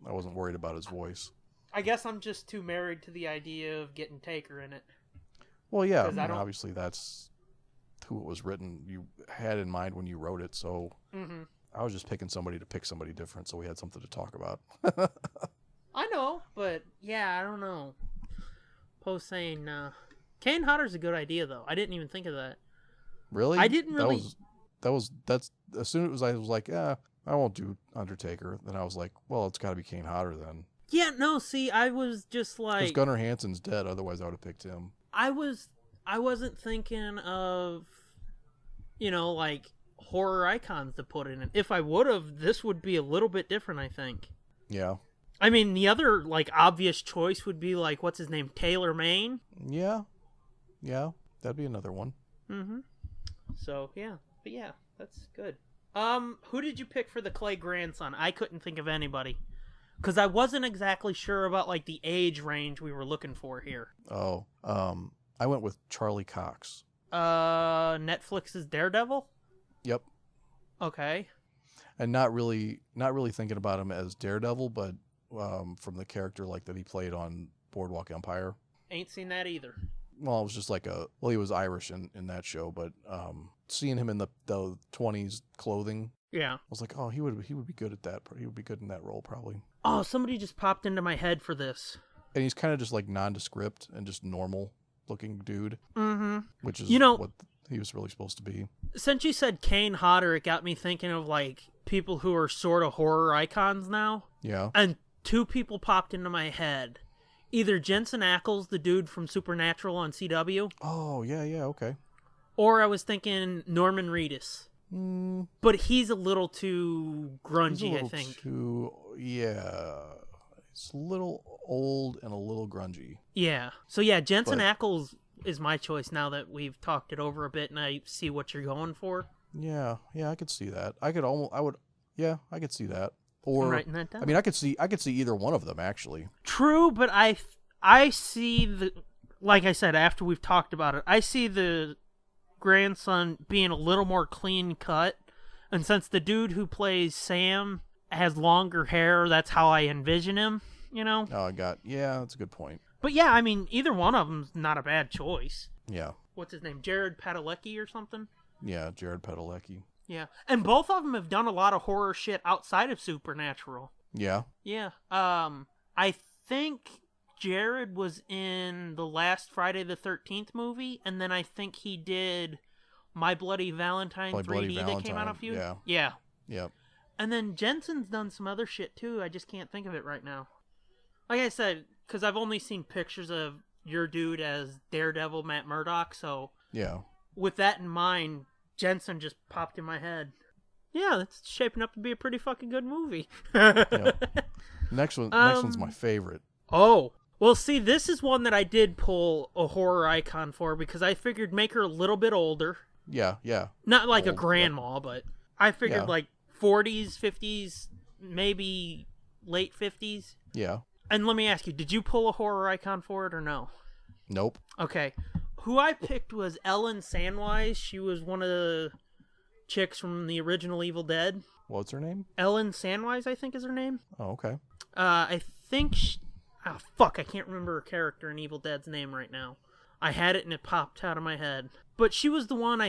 I wasn't worried about his voice. I guess I'm just too married to the idea of getting Taker in it. Well, yeah, obviously that's who it was written. You had in mind when you wrote it, so... I was just picking somebody to pick somebody different, so we had something to talk about. I know, but yeah, I don't know. Posehn, Kane Hodder's a good idea, though. I didn't even think of that. Really? I didn't really... That's as soon as I was like, I won't do Undertaker. Then I was like, well, it's got to be Kane Hodder then. Yeah, no, see, I was just like... Because Gunnar Hansen's dead, otherwise I would have picked him. I wasn't thinking of, like... horror icons to put in it. If I would have, this would be a little bit different, I think. Yeah. I mean, the other, like, obvious choice would be, like, what's his name? Taylor Maine? Yeah. Yeah, that'd be another one. So, yeah. But yeah, that's good. Who did you pick for the Clay grandson? I couldn't think of anybody. Because I wasn't exactly sure about, like, the age range we were looking for here. Oh, I went with Charlie Cox. Netflix's Daredevil? Yep. Okay. And not really thinking about him as Daredevil, but from the character like that he played on Boardwalk Empire. Ain't seen that either. Well, it was just like he was Irish in that show, but seeing him in the 20s clothing, I was like, oh, he would be good at that. He would be good in that role probably. Oh, somebody just popped into my head for this. And he's kind of just like nondescript and just normal looking dude. Which is what he was really supposed to be. Since you said Kane Hodder, it got me thinking of, like, people who are sort of horror icons now. Yeah. And two people popped into my head. Either Jensen Ackles, the dude from Supernatural on CW. Oh, yeah, okay. Or I was thinking Norman Reedus. But he's a little too grungy, I think. He's a little old and a little grungy. Yeah. So, yeah, Jensen Ackles is my choice now that we've talked it over a bit and I see what you're going for. Yeah, I could see that. I could see that. Or I'm writing that down. I mean, I could see either one of them actually. True, but I see like I said after we've talked about it, I see the grandson being a little more clean cut, and since the dude who plays Sam has longer hair, that's how I envision him, Oh, that's a good point. But yeah, I mean, either one of them's not a bad choice. Yeah. What's his name? Jared Padalecki or something? Yeah, Jared Padalecki. Yeah. And both of them have done a lot of horror shit outside of Supernatural. Yeah. Yeah. I think Jared was in the last Friday the 13th movie, and then I think he did My Bloody Valentine 3D that came out a few... Yeah. Yep. And then Jensen's done some other shit, too. I just can't think of it right now. Like I said... Because I've only seen pictures of your dude as Daredevil Matt Murdock, so... Yeah. With that in mind, Jensen just popped in my head. Yeah, that's shaping up to be a pretty fucking good movie. Yep. Next one's my favorite. Oh. Well, see, this is one that I did pull a horror icon for, because I figured make her a little bit older. Yeah. Not like a grandma, but I figured like 40s, 50s, maybe late 50s. Yeah. And let me ask you, did you pull a horror icon for it or no? Nope. Okay. Who I picked was Ellen Sandwise. She was one of the chicks from the original Evil Dead. What's her name? Ellen Sandwise, I think is her name. Oh, okay. I think I can't remember her character in Evil Dead's name right now. I had it and it popped out of my head. But she was the one,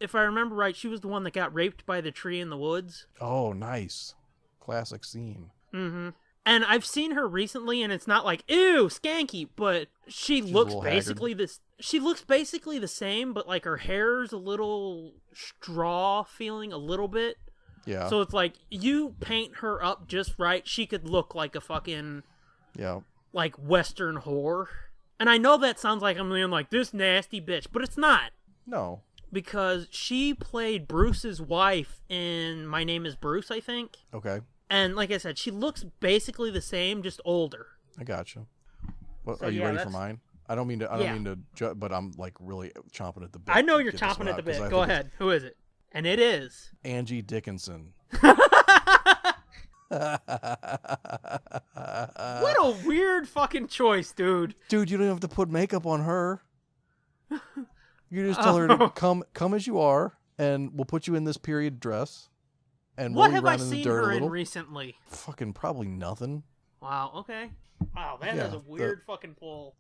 if I remember right, she was the one that got raped by the tree in the woods. Oh, nice. Classic scene. Mm-hmm. And I've seen her recently, and it's not like, ew, skanky, but she's looks basically haggard. She looks basically the same, but like her hair's a little straw feeling a little bit. Yeah. So it's like, you paint her up just right, she could look like a fucking, like, Western whore. And I know that sounds like I'm being like, this nasty bitch, but it's not. No. Because she played Bruce's wife in My Name is Bruce, I think. Okay. And like I said, she looks basically the same, just older. I got you. Well, So, are you ready that's... for mine? I don't mean to, but I'm like really chomping at the bit. I know you're chomping at the bit. Go ahead. Who is it? And it is Angie Dickinson. What a weird fucking choice, dude. Dude, you don't have to put makeup on her. You just tell her to come as you are, and we'll put you in this period dress. And what roll have you I around in the seen dirt her a little. in recently? Fucking probably nothing. Wow, okay. Wow, that is a weird fucking pull.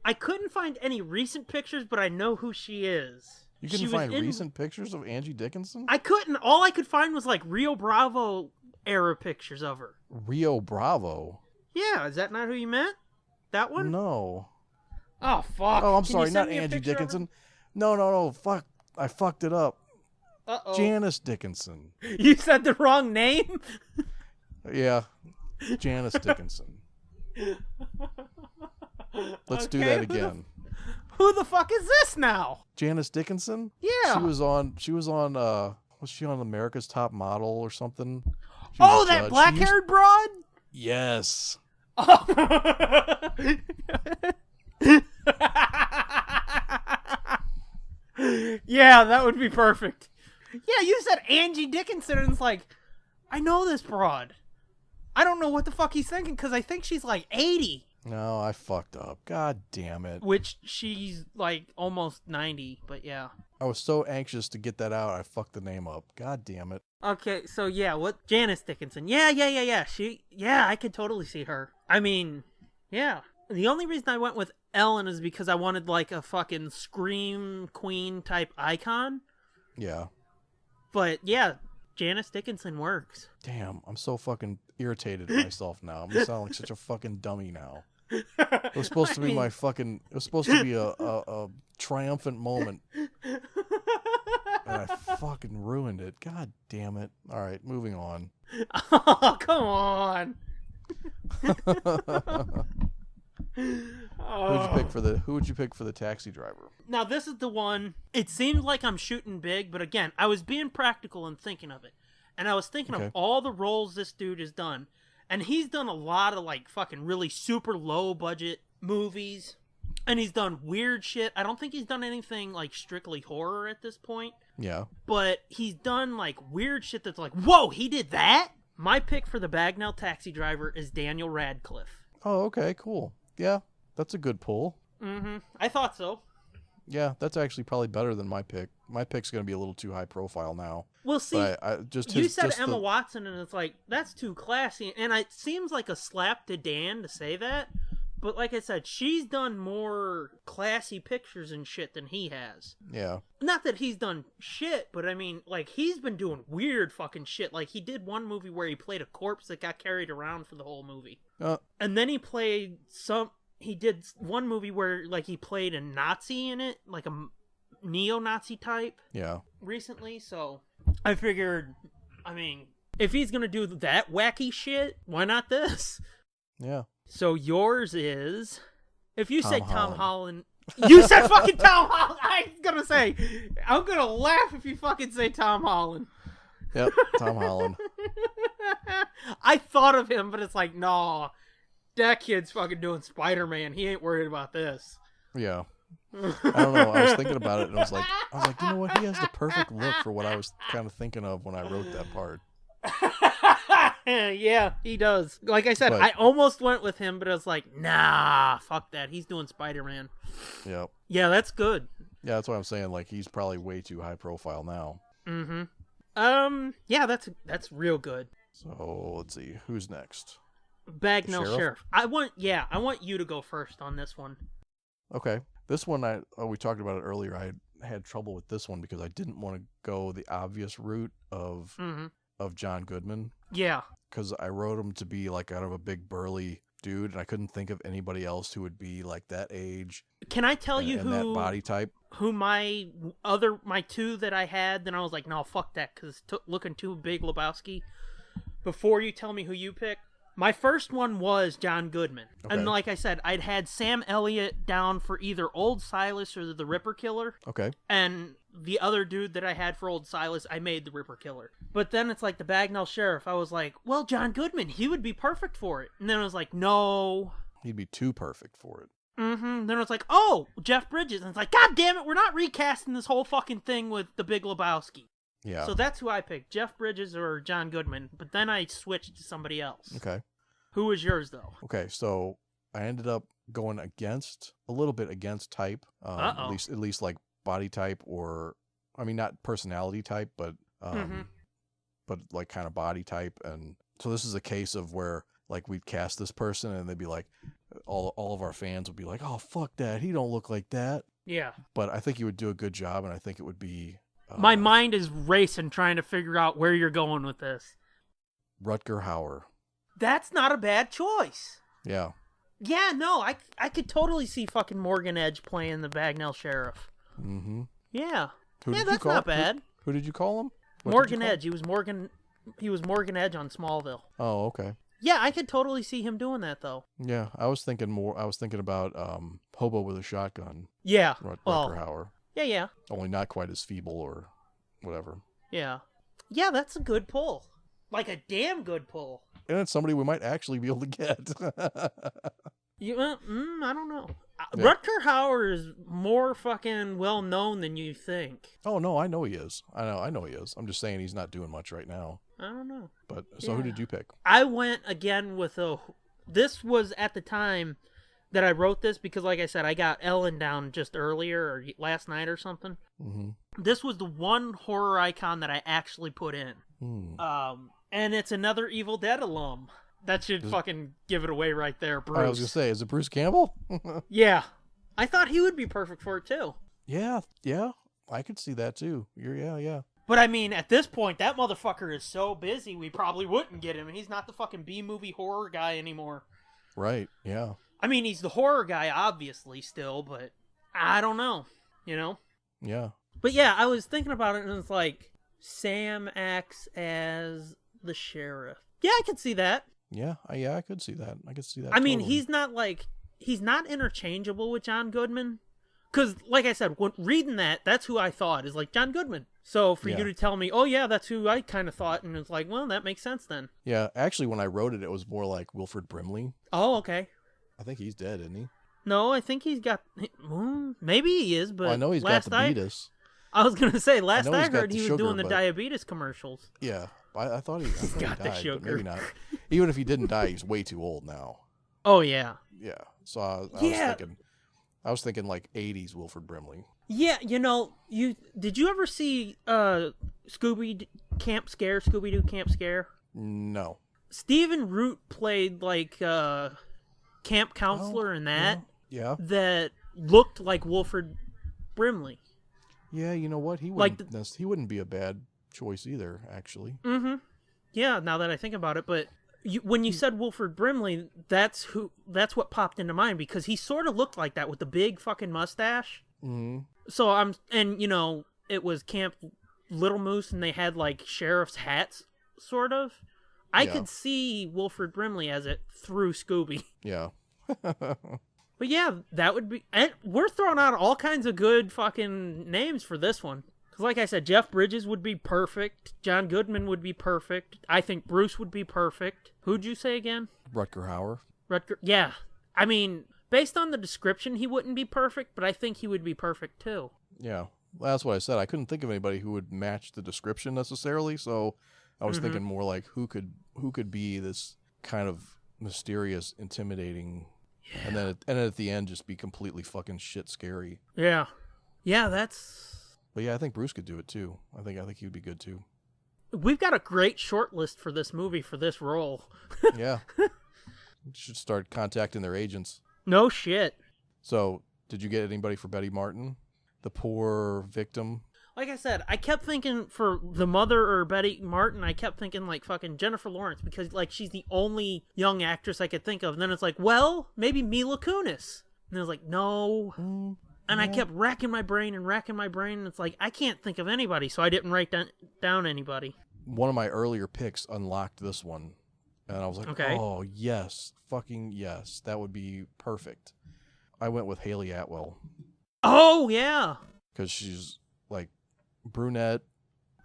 I couldn't find any recent pictures, but I know who she is. You couldn't find recent pictures of Angie Dickinson? I couldn't. All I could find was like Rio Bravo era pictures of her. Rio Bravo? Yeah, is that not who you meant? That one? No. Oh, fuck. Oh, I'm Can sorry, you send not me a Angie picture of her? Dickinson. No, fuck. I fucked it up. Uh-oh. Janice Dickinson. You said the wrong name? Yeah, Janice Dickinson. Let's do that again. Who the fuck is this now? Janice Dickinson? Yeah. She was on was she on America's Top Model or something? Oh, that black-haired broad? Yes. Oh. Yeah, that would be perfect. Yeah, you said Angie Dickinson, and it's like, I know this broad. I don't know what the fuck he's thinking, because I think she's like 80. No, I fucked up. God damn it. Which she's like almost 90, but yeah. I was so anxious to get that out, I fucked the name up. God damn it. Okay, so yeah, what? Janice Dickinson. Yeah. I could totally see her. I mean, yeah. The only reason I went with Ellen is because I wanted like a fucking Scream Queen type icon. Yeah. But yeah, Janice Dickinson works. Damn, I'm so fucking irritated at myself now. I'm gonna sound like such a fucking dummy now. It was supposed to be my fucking. It was supposed to be a triumphant moment, and I fucking ruined it. God damn it! All right, moving on. Oh, come on. Who would you pick for the taxi driver? Now this is the one. It seems like I'm shooting big, but again, I was being practical and thinking of it, and I was thinking of all the roles this dude has done. And he's done a lot of, like, fucking really super low-budget movies. And he's done weird shit. I don't think he's done anything, like, strictly horror at this point. Yeah. But he's done, like, weird shit that's like, whoa, he did that? My pick for the Bagnell taxi driver is Daniel Radcliffe. Oh, okay, cool. Yeah, that's a good pull. Mm-hmm. I thought so. Yeah, that's actually probably better than my pick. My pick's going to be a little too high profile now. Well, see, you said Emma Watson, and it's like, that's too classy. And it seems like a slap to Dan to say that. But like I said, she's done more classy pictures and shit than he has. Yeah. Not that he's done shit, but I mean, like, he's been doing weird fucking shit. Like, he did one movie where he played a corpse that got carried around for the whole movie. And then he did one movie where, like, he played a Nazi in it, like a neo-Nazi type. Yeah. Recently, so I figured, I mean, if he's gonna do that wacky shit, why not this? Yeah. So yours is, if you say Tom Holland. You said fucking Tom Holland. I was gonna say, I'm gonna laugh if you fucking say Tom Holland. Yep, Tom Holland. I thought of him, but it's like, nah, that kid's fucking doing Spider-Man. He ain't worried about this. Yeah. I don't know. I was thinking about it, and I was like, you know what? He has the perfect look for what I was kind of thinking of when I wrote that part. Yeah, he does. Like I said, I almost went with him, but I was like, nah, fuck that. He's doing Spider-Man. Yep. Yeah, that's good. Yeah, that's what I'm saying. Like, he's probably way too high profile now. Mm-hmm. Yeah, that's real good. So let's see, who's next? Bagnell Sheriff. I want you to go first on this one. Okay. This one, we talked about it earlier. I had trouble with this one because I didn't want to go the obvious route of John Goodman. Yeah. Because I wrote him to be like kind of a big burly dude, and I couldn't think of anybody else who would be like that age. Can I tell you and who that body type? my two that I had, then I was like, no, fuck that, because it's looking too Big Lebowski. Before you tell me who you picked, my first one was John Goodman. Okay. And like I said, I'd had Sam Elliott down for either Old Silas or the Ripper Killer. Okay. And the other dude that I had for Old Silas, I made the Ripper Killer. But then it's like the Bagnell Sheriff. I was like, well, John Goodman, he would be perfect for it. And then I was like, no. He'd be too perfect for it. Mm-hmm. Then it was like, oh, Jeff Bridges. And it's like, God damn it, we're not recasting this whole fucking thing with the Big Lebowski. Yeah. So that's who I picked, Jeff Bridges or John Goodman. But then I switched to somebody else. Okay. Who was yours, though? Okay, so I ended up going a little bit against type. At least like body type, or I mean not personality type, but like kind of body type. And so this is a case of where like we'd cast this person and they'd be like, all of our fans would be like, oh fuck that, he don't look like that. Yeah. But I think he would do a good job, and I think it would be. My mind is racing trying to figure out where you're going with this. Rutger Hauer. That's not a bad choice. Yeah. Yeah, no, I could totally see fucking Morgan Edge playing the Bagnell Sheriff. Mm-hmm. Yeah. Who Yeah, that's not bad. Who did you call him? Morgan Edge. He was Morgan Edge on Smallville. Oh, okay. Yeah, I could totally see him doing that though. Yeah, I was thinking about Hobo with a Shotgun. Yeah. Rutger Hauer. Yeah. Only not quite as feeble or whatever. Yeah. Yeah, that's a good pull. Like a damn good pull. And it's somebody we might actually be able to get. I don't know. Yeah. Rutger Hauer is more fucking well known than you think. Oh no, I know he is. I know he is. I'm just saying he's not doing much right now. I don't know. But so who did you pick? I went again with this was at the time that I wrote this because, like I said, I got Ellen down just earlier or last night or something. Mm-hmm. This was the one horror icon that I actually put in. And it's another Evil Dead alum. That should fucking give it away right there, Bruce. I was gonna say, is it Bruce Campbell? Yeah, I thought he would be perfect for it too. Yeah, I could see that too. Yeah. But I mean, at this point, that motherfucker is so busy, we probably wouldn't get him. He's not the fucking B-movie horror guy anymore. Right, yeah. I mean, he's the horror guy, obviously, still, but I don't know, you know? Yeah. But yeah, I was thinking about it, and it's like, Sam acts as the sheriff. Yeah, I could see that. Yeah, I could see that. I could see that. I mean, totally. he's not interchangeable with John Goodman. Because, like I said, when reading that's who I thought is like John Goodman. So for you to tell me, oh yeah, that's who I kind of thought, and it's like, well, that makes sense then. Yeah, actually, when I wrote it, it was more like Wilford Brimley. Oh, okay. I think he's dead, isn't he? No, I think he's got. Maybe he is, but well, I know he's got the beatus. I was gonna say last I heard he was sugar, doing the diabetes commercials. Yeah, I thought he got died, the sugar. but maybe not. Even if he didn't die, he's way too old now. Oh yeah. Yeah. So I was thinking like 80s Wilford Brimley. Yeah, did you ever see Scooby-Doo Camp Scare? No. Stephen Root played like camp counselor in that. Yeah. That looked like Wilford Brimley. Yeah, you know what? He wouldn't be a bad choice either, actually. Mm-hmm. Yeah, now that I think about it, but when you said Wilford Brimley, that's what popped into mind because he sort of looked like that with the big fucking mustache. Mm-hmm. So it was Camp Little Moose and they had like sheriff's hats, sort of. I could see Wilford Brimley as it through Scooby. Yeah. But yeah, that would be... And we're throwing out all kinds of good fucking names for this one. Because like I said, Jeff Bridges would be perfect. John Goodman would be perfect. I think Bruce would be perfect. Who'd you say again? Rutger Hauer. Yeah. I mean, based on the description, he wouldn't be perfect, but I think he would be perfect too. Yeah. Well, that's what I said. I couldn't think of anybody who would match the description necessarily, so I was thinking more like who could be this kind of mysterious, intimidating... Yeah. And then at the end, just be completely fucking shit scary. Yeah. Yeah, that's... But yeah, I think Bruce could do it too. I think he would be good too. We've got a great short list for this movie, for this role. Yeah. Should start contacting their agents. No shit. So, did you get anybody for Betty Martin? The poor victim? Like I said, I kept thinking for the mother or Betty Martin, I kept thinking like fucking Jennifer Lawrence because like she's the only young actress I could think of. And then it's like, well, maybe Mila Kunis. And I was like, no. And I kept racking my brain, and it's like, I can't think of anybody, so I didn't write down anybody. One of my earlier picks unlocked this one, and I was like, okay. Oh, yes, fucking yes, that would be perfect. I went with Haley Atwell. Oh, yeah. Because she's, like, brunette.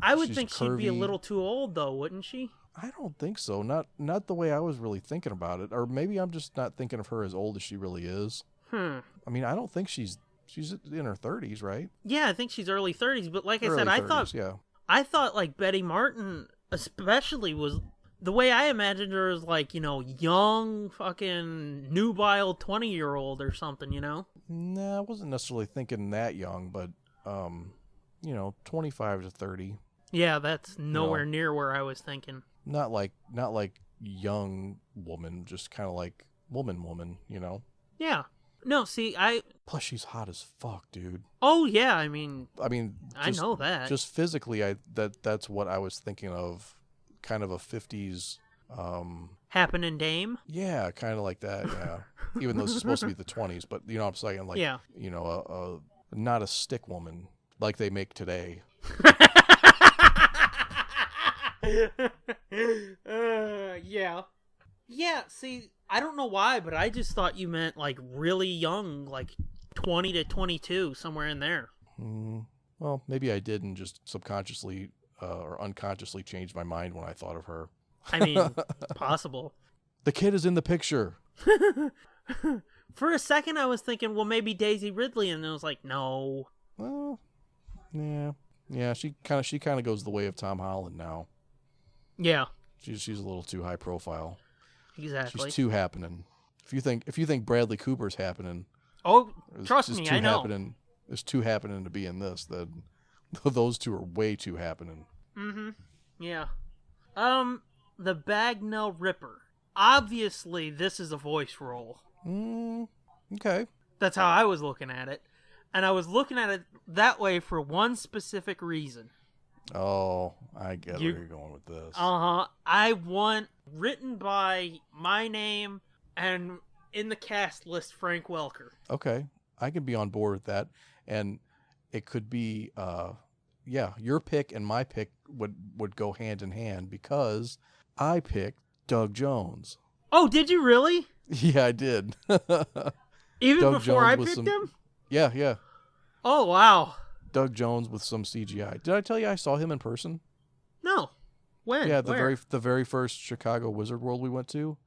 I would think curvy. she'd be a little too old, though, wouldn't she? I don't think so. Not the way I was really thinking about it. Or maybe I'm just not thinking of her as old as she really is. I mean, I don't think she's in her 30s, right? Yeah, I think she's early 30s. But like I Early said, 30s, I thought like Betty Martin especially was the way I imagined her as like, you know, young fucking nubile 20-year-old or something, you know? Nah, I wasn't necessarily thinking that young, but 25 to 30. Yeah, that's nowhere near where I was thinking. Not like young woman, just kind of like woman, you know? Yeah. No, see, Plus, she's hot as fuck, dude. Oh, yeah, I mean, I know that. Just physically, that's what I was thinking of, kind of a 50s... Happening Dame? Yeah, kind of like that, yeah. Even though it's supposed to be the 20s, but, you know what I'm saying? Like, yeah. You know, not a stick woman like they make today. Yeah. Yeah, see, I don't know why, but I just thought you meant, like, really young, like 20 to 22, somewhere in there. Well, maybe I did and just subconsciously or unconsciously changed my mind when I thought of her. I mean, possible. The kid is in the picture. For a second, I was thinking, well, maybe Daisy Ridley, and I was like, no. Well, yeah. She kind of goes the way of Tom Holland now. Yeah, she's a little too high profile. Exactly. She's too happening. If you think Bradley Cooper's happening, trust me, I know. There's too happening to be in this. That those two are way too happening. Mm-hmm. Yeah. The Bagnell Ripper. Obviously, this is a voice role. Okay. That's how I was looking at it. And I was looking at it that way for one specific reason. Oh, I get where you're going with this. I want written by my name and in the cast list Frank Welker. Okay. I can be on board with that. And it could be, your pick and my pick would go hand in hand because I picked Doug Jones. Oh, did you really? Yeah, I did. Even Doug before Jones I with picked him? Yeah. Oh, wow. Doug Jones with some CGI. Did I tell you I saw him in person? No. When? Yeah, Where? the very first Chicago Wizard World we went to.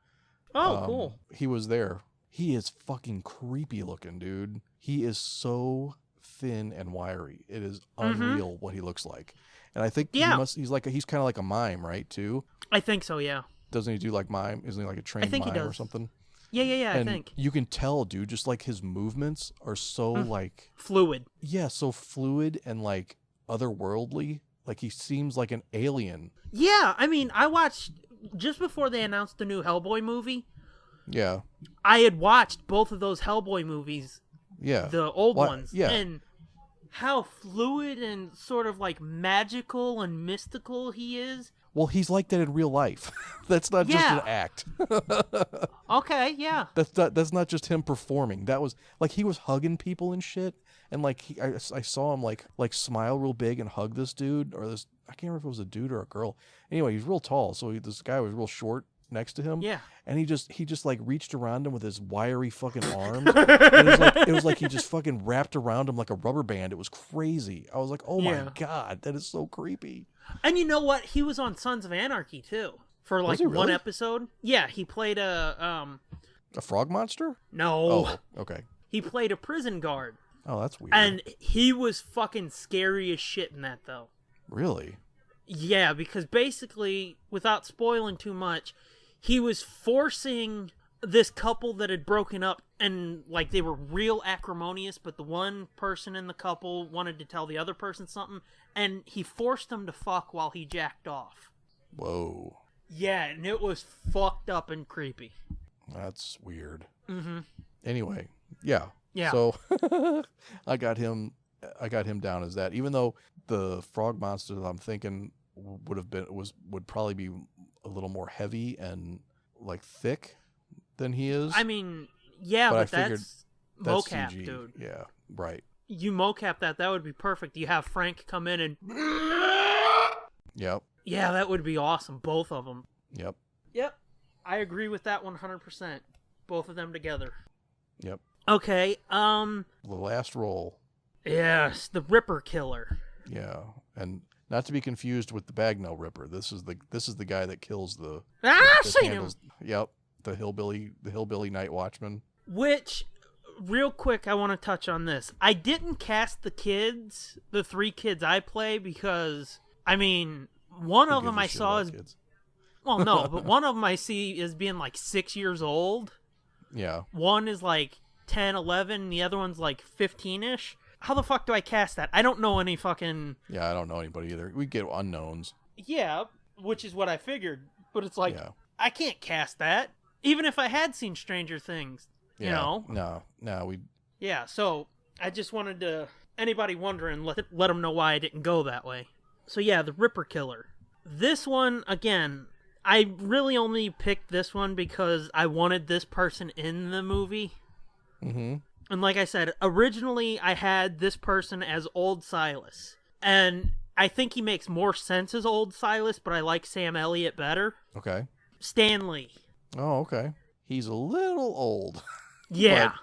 Oh, cool. He was there. He is fucking creepy looking, dude. He is so thin and wiry. It is unreal what he looks like. And I think he's kind of like a mime, right, too? I think so, yeah. Doesn't he do like mime? Isn't he like a trained mime or something? Yeah, and I think. You can tell, dude, just like his movements are so like... fluid. Yeah, so fluid and like otherworldly. Like he seems like an alien. Yeah, I mean, I watched, just before they announced the new Hellboy movie. Yeah. I had watched both of those Hellboy movies. Yeah. The old ones. Yeah. And how fluid and sort of like magical and mystical he is. Well, he's like that in real life. That's not just an act. Okay, yeah. That's not just him performing. That was like he was hugging people and shit, and like I saw him like smile real big and hug this dude or this. I can't remember if it was a dude or a girl. Anyway, he's real tall, so this guy was real short next to him. Yeah. And he just like reached around him with his wiry fucking arms. it was like he just fucking wrapped around him like a rubber band. It was crazy. I was like, oh my God, that is so creepy. And you know what? He was on Sons of Anarchy too for like one episode. Yeah, he played a frog monster? No. Oh, okay. He played a prison guard. Oh, that's weird. And he was fucking scary as shit in that though. Really? Yeah, because basically, without spoiling too much, he was forcing this couple that had broken up, and like they were real acrimonious, but the one person in the couple wanted to tell the other person something, and he forced them to fuck while he jacked off. Whoa. Yeah, and it was fucked up and creepy. That's weird. Mm-hmm. Anyway, yeah. So I got him down as that, even though the frog monster that I'm thinking would probably be a little more heavy and like thick than he is. I mean, yeah, but I figured that's mocap, CG. dude. Yeah, right. you mocap that would be perfect. You have Frank come in and... Yep. Yeah, that would be awesome. Both of them. Yep. Yep. I agree with that 100%. Both of them together. Yep. Okay, The last roll. Yes, the Ripper Killer. Yeah, and not to be confused with the Bagnell Ripper. This is the guy that kills the... I've seen him! Yep, the hillbilly night watchman. Which, real quick, I want to touch on this. I didn't cast the 3 kids I play, because, I mean, one of them I saw is... Kids? Well, no, but one of them I see is being like 6 years old. Yeah. One is like 10, 11, and the other one's like 15-ish. How the fuck do I cast that? I don't know any fucking... Yeah, I don't know anybody either. We get unknowns. Yeah, which is what I figured. But it's like, yeah. I can't cast that. Even if I had seen Stranger Things, you know? No, we... Yeah, so I just wanted to... Anybody wondering, let them know why I didn't go that way. So yeah, the Ripper Killer. This one, again, I really only picked this one because I wanted this person in the movie. Mm-hmm. And like I said, originally I had this person as Old Silas. And I think he makes more sense as Old Silas, but I like Sam Elliott better. Okay. Stan Lee. Oh, okay. He's a little old. Yeah.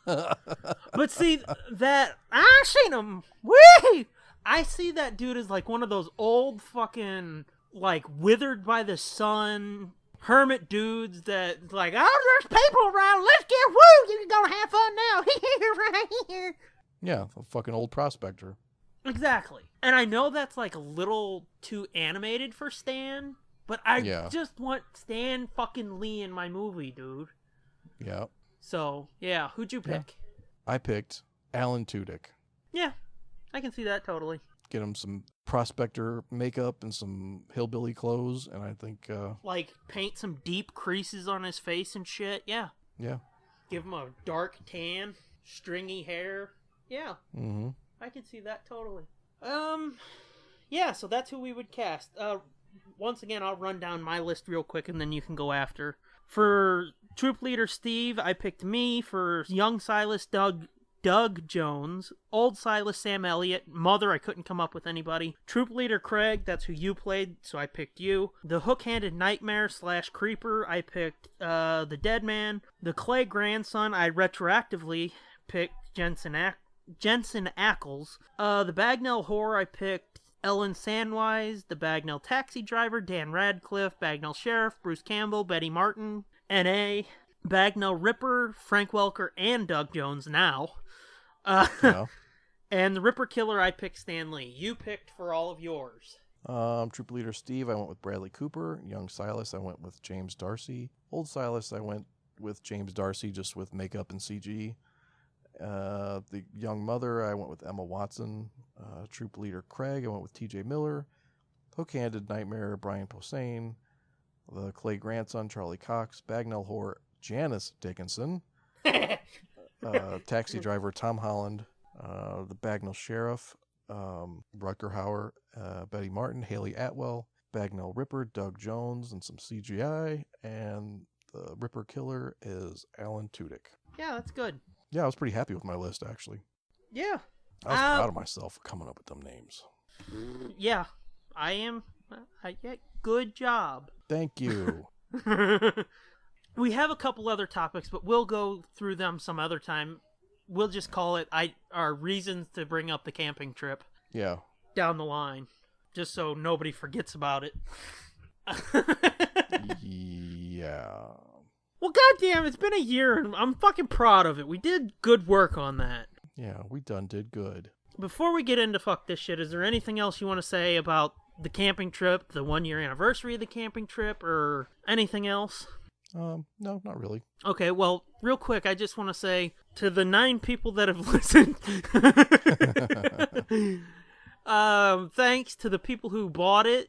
But see, that... I seen him. Whee! I see that dude as like one of those old fucking, like, withered by the sun... hermit dudes that like, oh, there's people around, let's get woo, you're gonna have fun now. Right here. Yeah, a fucking old prospector. Exactly. And I know that's like a little too animated for Stan, but I just want Stan fucking Lee in my movie, dude. Yeah. So, yeah, who'd you pick? I picked Alan Tudyk. Yeah, I can see that totally. Get him some prospector makeup and some hillbilly clothes, and I think... like, paint some deep creases on his face and shit, yeah. Yeah. Give him a dark tan, stringy hair, yeah. Mm-hmm. I can see that totally. Yeah, so that's who we would cast. Once again, I'll run down my list real quick, and then you can go after. For Troop Leader Steve, I picked me. For Young Silas, Doug Jones. Old Silas, Sam Elliott. Mother, I couldn't come up with anybody. Troop Leader Craig, that's who you played, so I picked you. The Hook-Handed Nightmare / Creeper, I picked the Dead Man. The Clay Grandson, I retroactively picked Jensen Ackles. The Bagnell Horror, I picked Ellen Sandwise. The Bagnell Taxi Driver, Dan Radcliffe. Bagnell Sheriff, Bruce Campbell, Betty Martin. N.A. Bagnell Ripper, Frank Welker, and Doug Jones now. And the Ripper Killer, I picked Stan Lee. You picked for all of yours. Troop Leader Steve, I went with Bradley Cooper. Young Silas, I went with James Darcy. Old Silas, I went with James Darcy, just with makeup and CG. The Young Mother, I went with Emma Watson. Troop Leader Craig, I went with TJ Miller. Hook-Handed Nightmare, Brian Posehn. The Clay Grandson, Charlie Cox. Bagnell Horror, Janice Dickinson. Taxi Driver, Tom Holland. The Bagnell Sheriff, Rutger Hauer, Betty Martin, Haley Atwell. Bagnell Ripper, Doug Jones, and some CGI. And the Ripper Killer is Alan Tudyk. Yeah, that's good. Yeah, I was pretty happy with my list, actually. Yeah. I was proud of myself for coming up with them names. Yeah, I am. Good job. Thank you. We have a couple other topics, but we'll go through them some other time. We'll just call it our reasons to bring up the camping trip. Yeah. Down the line. Just so nobody forgets about it. Yeah. Well, goddamn, it's been a year, and I'm fucking proud of it. We did good work on that. Yeah, we did good. Before we get into fuck this shit, is there anything else you want to say about the camping trip, the 1-year anniversary of the camping trip, or anything else? No, not really. Okay, well, real quick, I just want to say to the 9 people that have listened, thanks to the people who bought it.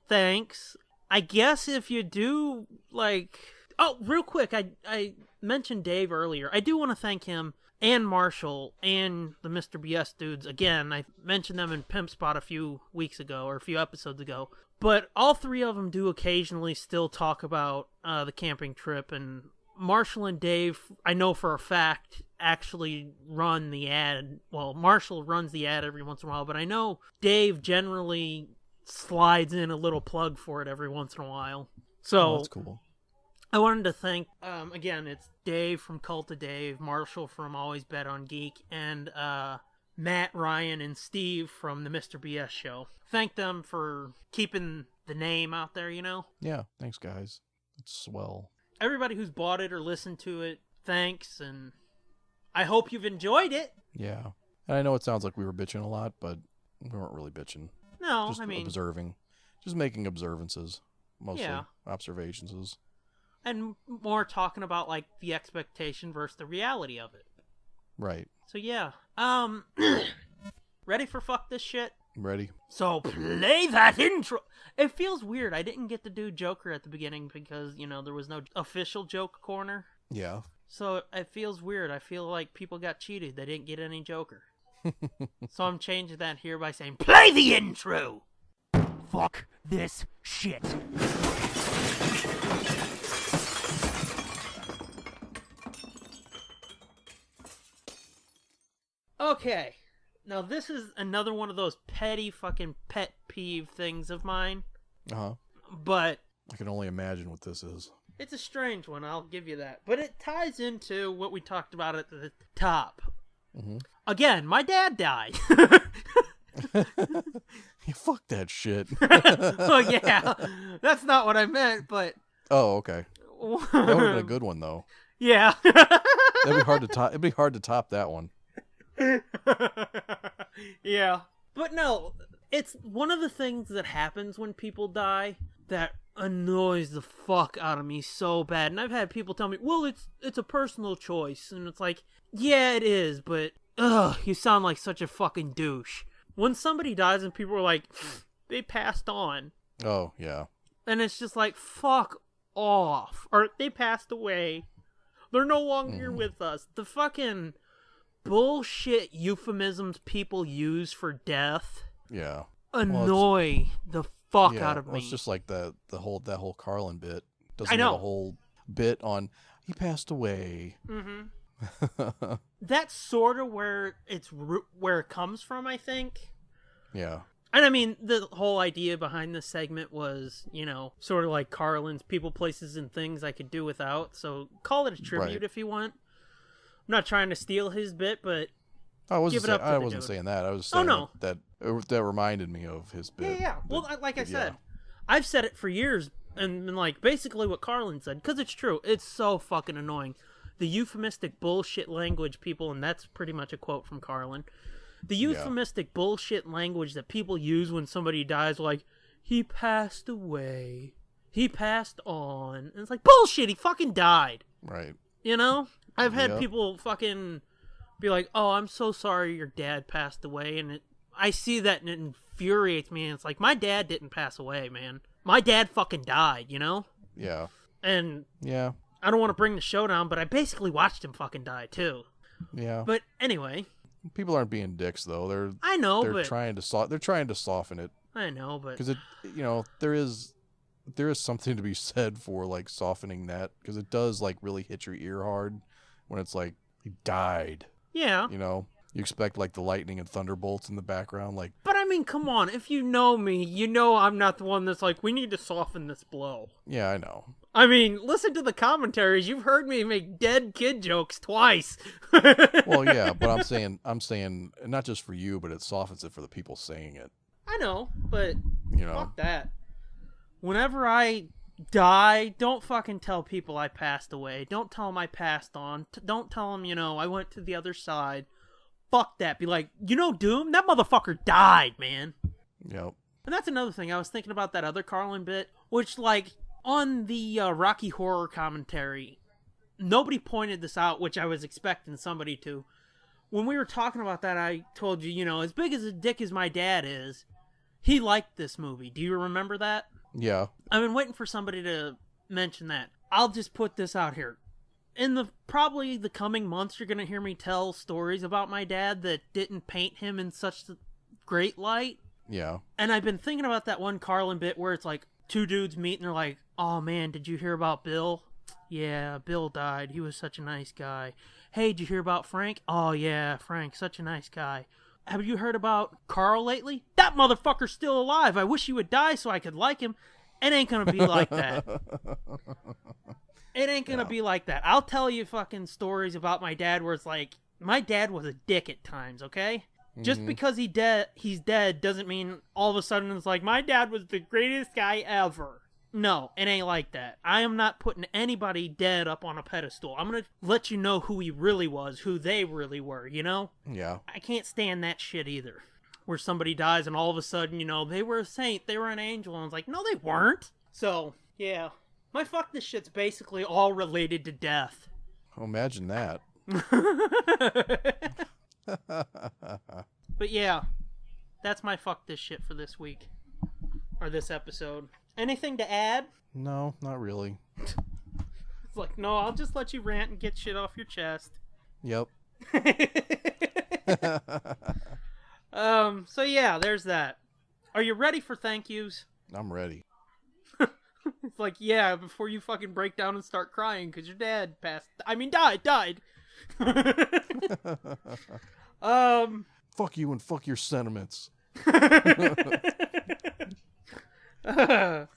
Thanks. I guess if you do, like... Oh, real quick, I mentioned Dave earlier. I do want to thank him and Marshall and the Mr. BS dudes. Again, I mentioned them in Pimp Spot a few weeks ago, or a few episodes ago. But all 3 of them do occasionally still talk about the camping trip. And Marshall and Dave, I know for a fact, actually run the ad. Well, Marshall runs the ad every once in a while, but I know Dave generally slides in a little plug for it every once in a while. So that's cool. I wanted to thank, again, it's Dave from Cult of Dave, Marshall from Always Bet on Geek, and Matt, Ryan, and Steve from the Mr. BS Show. Thank them for keeping the name out there, you know? Yeah, thanks, guys. It's swell. Everybody who's bought it or listened to it, thanks, and I hope you've enjoyed it. Yeah. And I know it sounds like we were bitching a lot, but we weren't really bitching. No, Just I mean... observing. Just making observances. Mostly. Yeah. Observations. And more talking about, like, the expectation versus the reality of it. Right. So, yeah. Ready for fuck this shit? Ready. So, play that intro! It feels weird. I didn't get to do Joker at the beginning because, you know, there was no official joke corner. Yeah. So, it feels weird. I feel like people got cheated. They didn't get any Joker. So, I'm changing that here by saying, play the intro! Fuck this shit. Okay. Now, this is another one of those petty fucking pet peeve things of mine. Uh-huh. But I can only imagine what this is. it's a strange one, I'll give you that. But it ties into what we talked about at the top. Mm-hmm. Again, my dad died. Yeah, fuck that shit. Well, yeah, that's not what I meant, but... Oh, okay. That would have been a good one, though. Yeah. That'd be hard to top. It'd be hard to top that one. Yeah. But no, it's one of the things that happens when people die that annoys the fuck out of me so bad. And I've had people tell me, well, it's a personal choice. And it's like, yeah, it is, but you sound like such a fucking douche. When somebody dies and people are like, they passed on. Oh, yeah. And it's just like, fuck off. Or they passed away. They're no longer here with us. The fucking bullshit euphemisms people use for death Yeah. annoy the fuck Yeah, out of me. It's just like that whole Carlin bit. Doesn't I have know. a whole bit on he passed away. Mm-hmm. That's sort of where where it comes from, I think. Yeah. And I mean, the whole idea behind this segment was, you know, sort of like Carlin's people, places, and things I could do without. So call it a tribute Right. if you want. I'm not trying to steal his bit, but I wasn't, give it up to I the wasn't dude. saying that. I was saying no. that reminded me of his bit. Yeah. Well, like I but said, I've said it for years, and been like basically what Carlin said, because it's true. It's so fucking annoying. The euphemistic bullshit language people, and that's pretty much a quote from Carlin. The euphemistic bullshit language that people use when somebody dies, like, he passed away, he passed on. And it's like, bullshit, he fucking died. Right. You know? I've had Yep. people fucking be like, oh, I'm so sorry your dad passed away. And I see that and it infuriates me. And it's like, my dad didn't pass away, man. My dad fucking died, you know? Yeah. And Yeah. I don't want to bring the show down, but I basically watched him fucking die, too. Yeah. But anyway, People aren't being dicks though. I know, They're but... trying to soften it I know, but... because there is something to be said for like softening that, because it does like really hit your ear hard when it's like he died. Yeah. You know, you expect like the lightning and thunderbolts in the background, like. But I mean, come on. If you know me, you know I'm not the one that's like, we need to soften this blow. Yeah, I know. I mean, listen to the commentaries. You've heard me make dead kid jokes twice. Well, yeah, but I'm saying not just for you, but it softens it for the people saying it. I know, but You know. fuck that. Whenever I die, don't fucking tell people I passed away. Don't tell them I passed on. Don't tell them, I went to the other side. Fuck that. Be like, Doom? That motherfucker died, man. Yep. And that's another thing. I was thinking about that other Carlin bit, which, like, on the Rocky Horror commentary, nobody pointed this out, which I was expecting somebody to. When we were talking about that, I told you, as big as a dick as my dad is, he liked this movie. Do you remember that? Yeah. I've been waiting for somebody to mention that. I'll just put this out here. In probably the coming months, you're going to hear me tell stories about my dad that didn't paint him in such great light. Yeah. And I've been thinking about that one Carlin bit where it's like two dudes meet and they're like, oh man, did you hear about Bill? Yeah, Bill died. He was such a nice guy. Hey, did you hear about Frank? Oh, yeah, Frank, such a nice guy. Have you heard about Carl lately? That motherfucker's still alive. I wish he would die so I could like him. It ain't gonna be like that. It ain't gonna be like that. I'll tell you fucking stories about my dad where it's like, my dad was a dick at times, okay? Just because he's dead doesn't mean all of a sudden it's like, my dad was the greatest guy ever. No, it ain't like that. I am not putting anybody dead up on a pedestal. I'm gonna let you know who he really was, who they really were, you know? Yeah. I can't stand that shit either. Where somebody dies and all of a sudden, you know, they were a saint, they were an angel, and it's like, no, they weren't. So, yeah. My fuck this shit's basically all related to death. Oh, imagine that. But yeah, that's my fuck this shit for this week. Or this episode. Anything to add? No, not really. It's like, no, I'll just let you rant and get shit off your chest. Yep. So yeah, there's that. Are you ready for thank yous? I'm ready. It's like, yeah, before you fucking break down and start crying because your dad died. Fuck you and fuck your sentiments. Our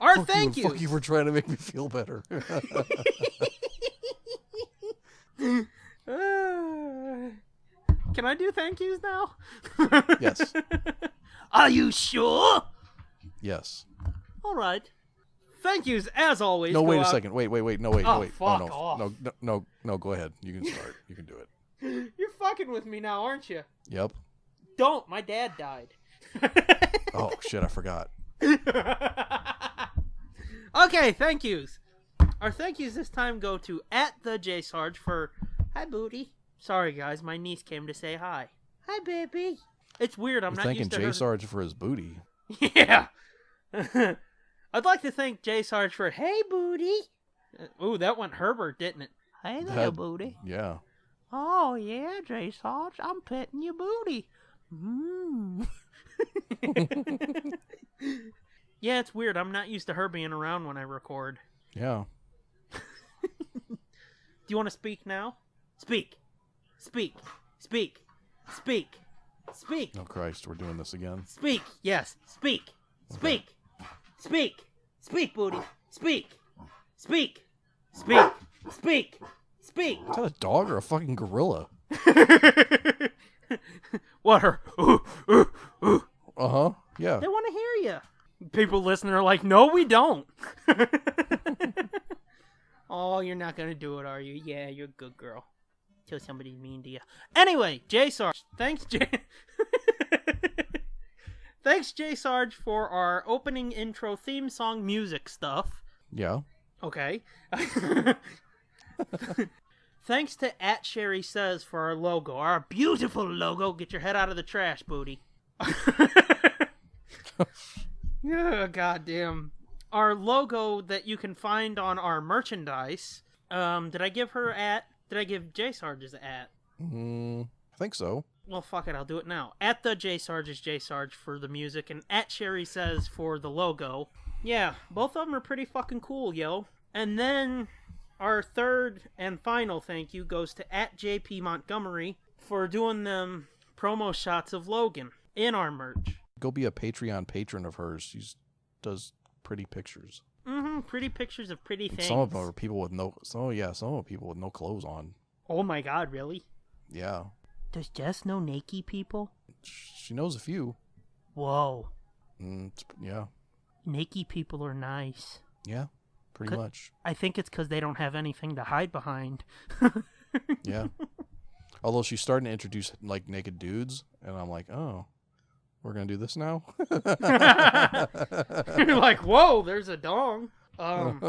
fuck thank you. you. Fuck you for trying to make me feel better. Can I do thank yous now? Yes. Are you sure? Yes. All right. Thank yous, as always. No, go wait a out- second. Wait. No, wait. Oh, wait. fuck no. off. No, go ahead. You can start. You can do it. You're fucking with me now, aren't you? Yep. Don't. My dad died. Oh, shit, I forgot. Okay, thank yous. Our thank yous this time go to @theJSarge for hi booty. Sorry guys, my niece came to say hi. Hi baby. It's weird. I'm You're not thanking used to J her. Sarge for his booty. Yeah. I'd like to thank J Sarge for hey booty. Ooh, that went Herbert, didn't it? Hey there, booty. Yeah. Oh yeah, J Sarge, I'm petting your booty. Yeah, it's weird. I'm not used to her being around when I record. Yeah. Do you want to speak now? Speak. Speak. Speak. Speak. Speak. Oh, Christ, we're doing this again. Speak. Yes. Speak. Speak. Speak. Speak, booty. Speak. Speak. Speak. Speak. Speak. Is that a dog or a fucking gorilla? What her? Uh-huh. Yeah. They want to hear you. People listening are like, no, we don't. Oh, you're not going to do it, are you? Yeah, you're a good girl. Till somebody's mean to you. Anyway, J Sarge. Thanks, Thanks, J Sarge, for our opening intro theme song music stuff. Yeah. Okay. Thanks to @SherrySays for our logo. Our beautiful logo. Get your head out of the trash, booty. Yeah, goddamn. Our logo that you can find on our merchandise. Did I give J Sarge's @? I think so. Well, fuck it, I'll do it now. @theJSarge is J Sarge for the music, and @SherrySays for the logo. Yeah, both of them are pretty fucking cool, yo. And then our third and final thank you goes to @JP Montgomery for doing them promo shots of Logan in our merch. Go be a Patreon patron of hers. She does pretty pictures. Pretty pictures of pretty things. Some of them are people with no. Some of them people with no clothes on. Oh my god, really? Yeah. Does Jess know naked people? She knows a few. Whoa. Yeah. Naked people are nice. Yeah. Pretty much. I think it's because they don't have anything to hide behind. Yeah. Although she's starting to introduce like naked dudes, and I'm like, oh, we're gonna do this now. You're like, whoa, there's a dong. No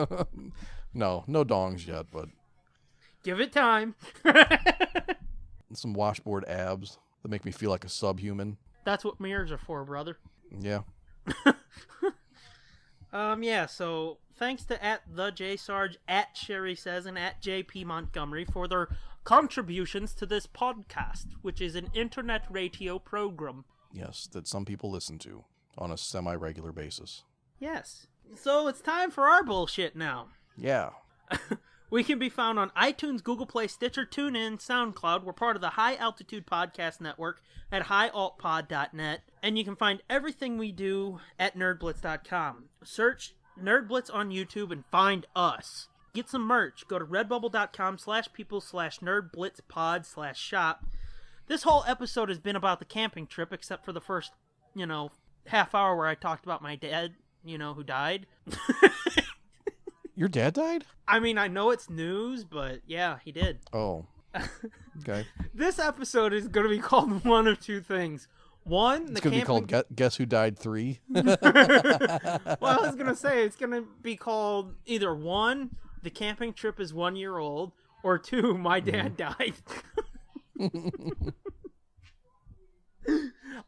dongs yet, but Give it time. some washboard abs that make me feel like a subhuman. That's what mirrors are for, brother. Yeah. Yeah, so thanks to @theJSarge, @SherrySays, and @JP Montgomery for their contributions to this podcast, which is an internet radio program. Yes, that some people listen to on a semi-regular basis. Yes. So it's time for our bullshit now. Yeah. We can be found on iTunes, Google Play, Stitcher, TuneIn, SoundCloud. We're part of the High Altitude Podcast Network at highaltpod.net. And you can find everything we do at nerdblitz.com. Search Nerd Blitz on YouTube and find us. Get some merch. Go to redbubble.com/people/nerdblitzpod/shop. This whole episode has been about the camping trip, except for the first, half hour where I talked about my dad, who died. Your dad died? I mean, I know it's news, but yeah, he did. Oh. Okay. This episode is going to be called one of two things. One, it's going to be called Guess Who Died 3? Well, I was going to say, it's going to be called either 1, the camping trip is 1 year old, or 2, my dad died.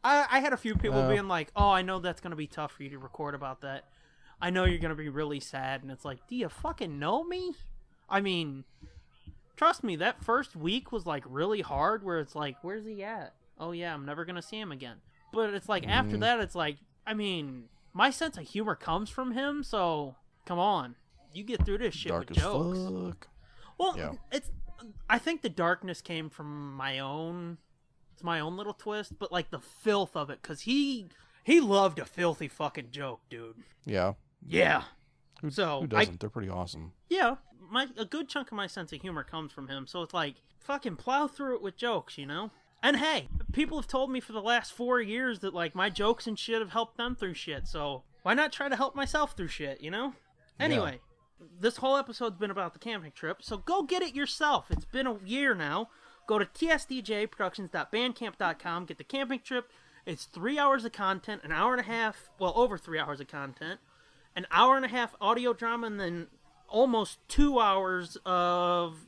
I had a few people being like, oh, I know that's going to be tough for you to record about that. I know you're going to be really sad. And it's like, do you fucking know me? I mean, trust me, that first week was like really hard where it's like, where's he at? Oh yeah, I'm never going to see him again. But it's like, after that, it's like, I mean, my sense of humor comes from him. So come on, you get through this shit Dark with as jokes. Fuck. Well, Yeah. I think the darkness came from my own little twist, but like the filth of it, because he loved a filthy fucking joke, dude. Yeah. Yeah. Who So doesn't? They're pretty awesome. Yeah, a good chunk of my sense of humor comes from him, so it's like, fucking plow through it with jokes, And hey, people have told me for the last 4 years that like my jokes and shit have helped them through shit, so why not try to help myself through shit, Anyway, This whole episode's been about the camping trip, so go get it yourself. It's been a year now. Go to tsdjproductions.bandcamp.com, get the camping trip. It's 3 hours of content, an hour and a half, well, over 3 hours of content, an hour and a half audio drama, and then almost 2 hours of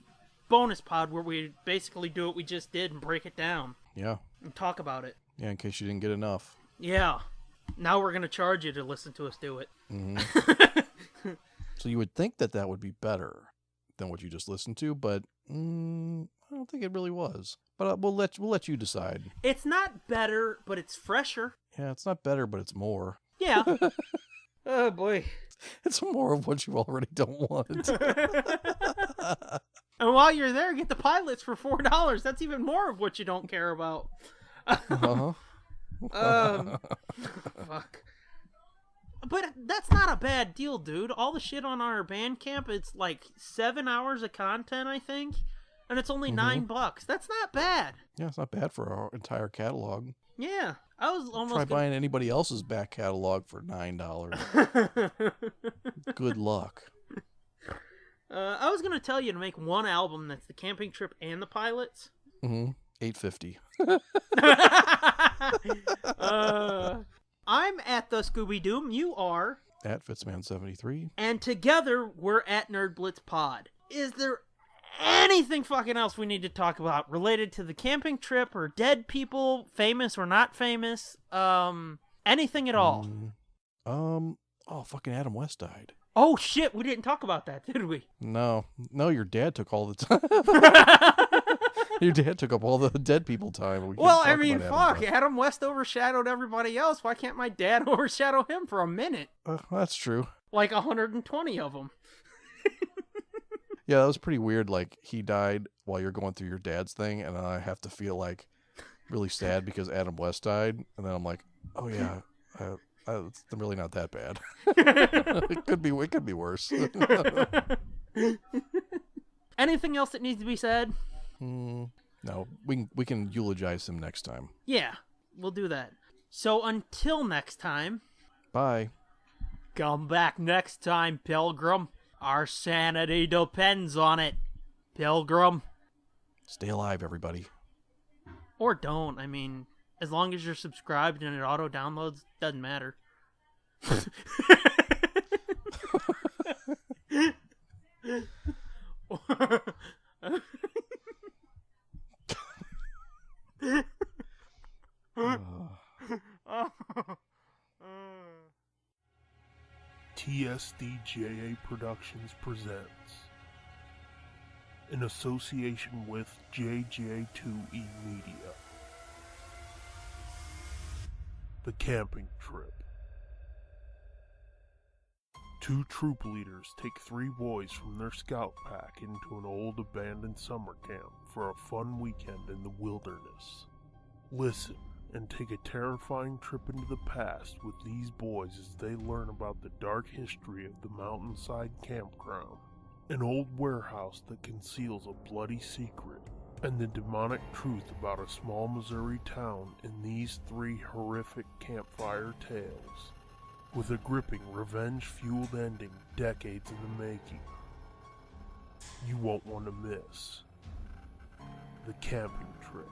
bonus pod where we basically do what we just did and break it down. Yeah. And talk about it. Yeah, in case you didn't get enough. Yeah. Now we're going to charge you to listen to us do it. Mm-hmm. So you would think that would be better than what you just listened to, but I don't think it really was. But we'll let you decide. It's not better, but it's fresher. Yeah, it's not better, but it's more. Yeah. Oh, boy. It's more of what you already don't want. And while you're there, get the pilots for $4. That's even more of what you don't care about. Uh-huh. Fuck. But that's not a bad deal, dude. All the shit on our Bandcamp, it's like 7 hours of content, I think. And it's only $9. That's not bad. Yeah, it's not bad for our entire catalog. Yeah. I was almost Try buying anybody else's back catalog for $9. Good luck. I was gonna tell you to make one album that's the camping trip and the pilots. $8.50. I'm at the Scooby Doom. You are At Fitzman73. and together we're at Nerd Blitz Pod. Is there anything fucking else we need to talk about related to the camping trip or dead people, famous or not famous? Anything at all? Oh, fucking Adam West died. Oh shit, we didn't talk about that, did we? No, your dad took all the time. Your dad took up all the dead people time. Well, I mean, fuck. Adam West overshadowed everybody else. Why can't my dad overshadow him for a minute? That's true. Like 120 of them. Yeah, that was pretty weird. Like, he died while you're going through your dad's thing, and then I have to feel like really sad because Adam West died, and then I'm like, oh yeah, it's really not that bad. It could be worse. Anything else that needs to be said? No, we can eulogize him next time. Yeah, we'll do that. So until next time, Bye. come back next time, Pilgrim. Our sanity depends on it, Pilgrim. Stay alive, everybody. Or don't. I mean, as long as you're subscribed and it auto downloads, doesn't matter. TSDJA Productions presents, in association with JJ2E Media, The Camping Trip. Two troop leaders take 3 boys from their scout pack into an old abandoned summer camp for a fun weekend in the wilderness. Listen and take a terrifying trip into the past with these boys as they learn about the dark history of the mountainside campground, an old warehouse that conceals a bloody secret, and the demonic truth about a small Missouri town in these 3 horrific campfire tales, with a gripping revenge-fueled ending decades in the making. You won't want to miss The Camping Trip.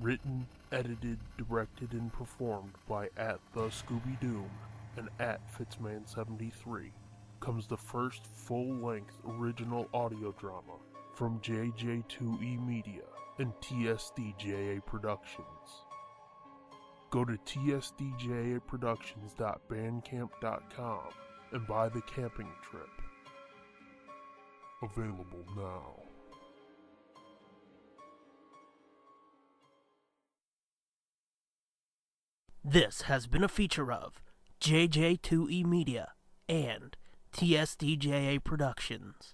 Written, edited, directed, and performed by @TheScooby-Doom and @Fitzman73, comes the first full-length original audio drama from JJ2E Media and TSDJA Productions. Go to tsdjaproductions.bandcamp.com and buy The Camping Trip. Available now. This has been a feature of JJ2E Media and TSDJA Productions.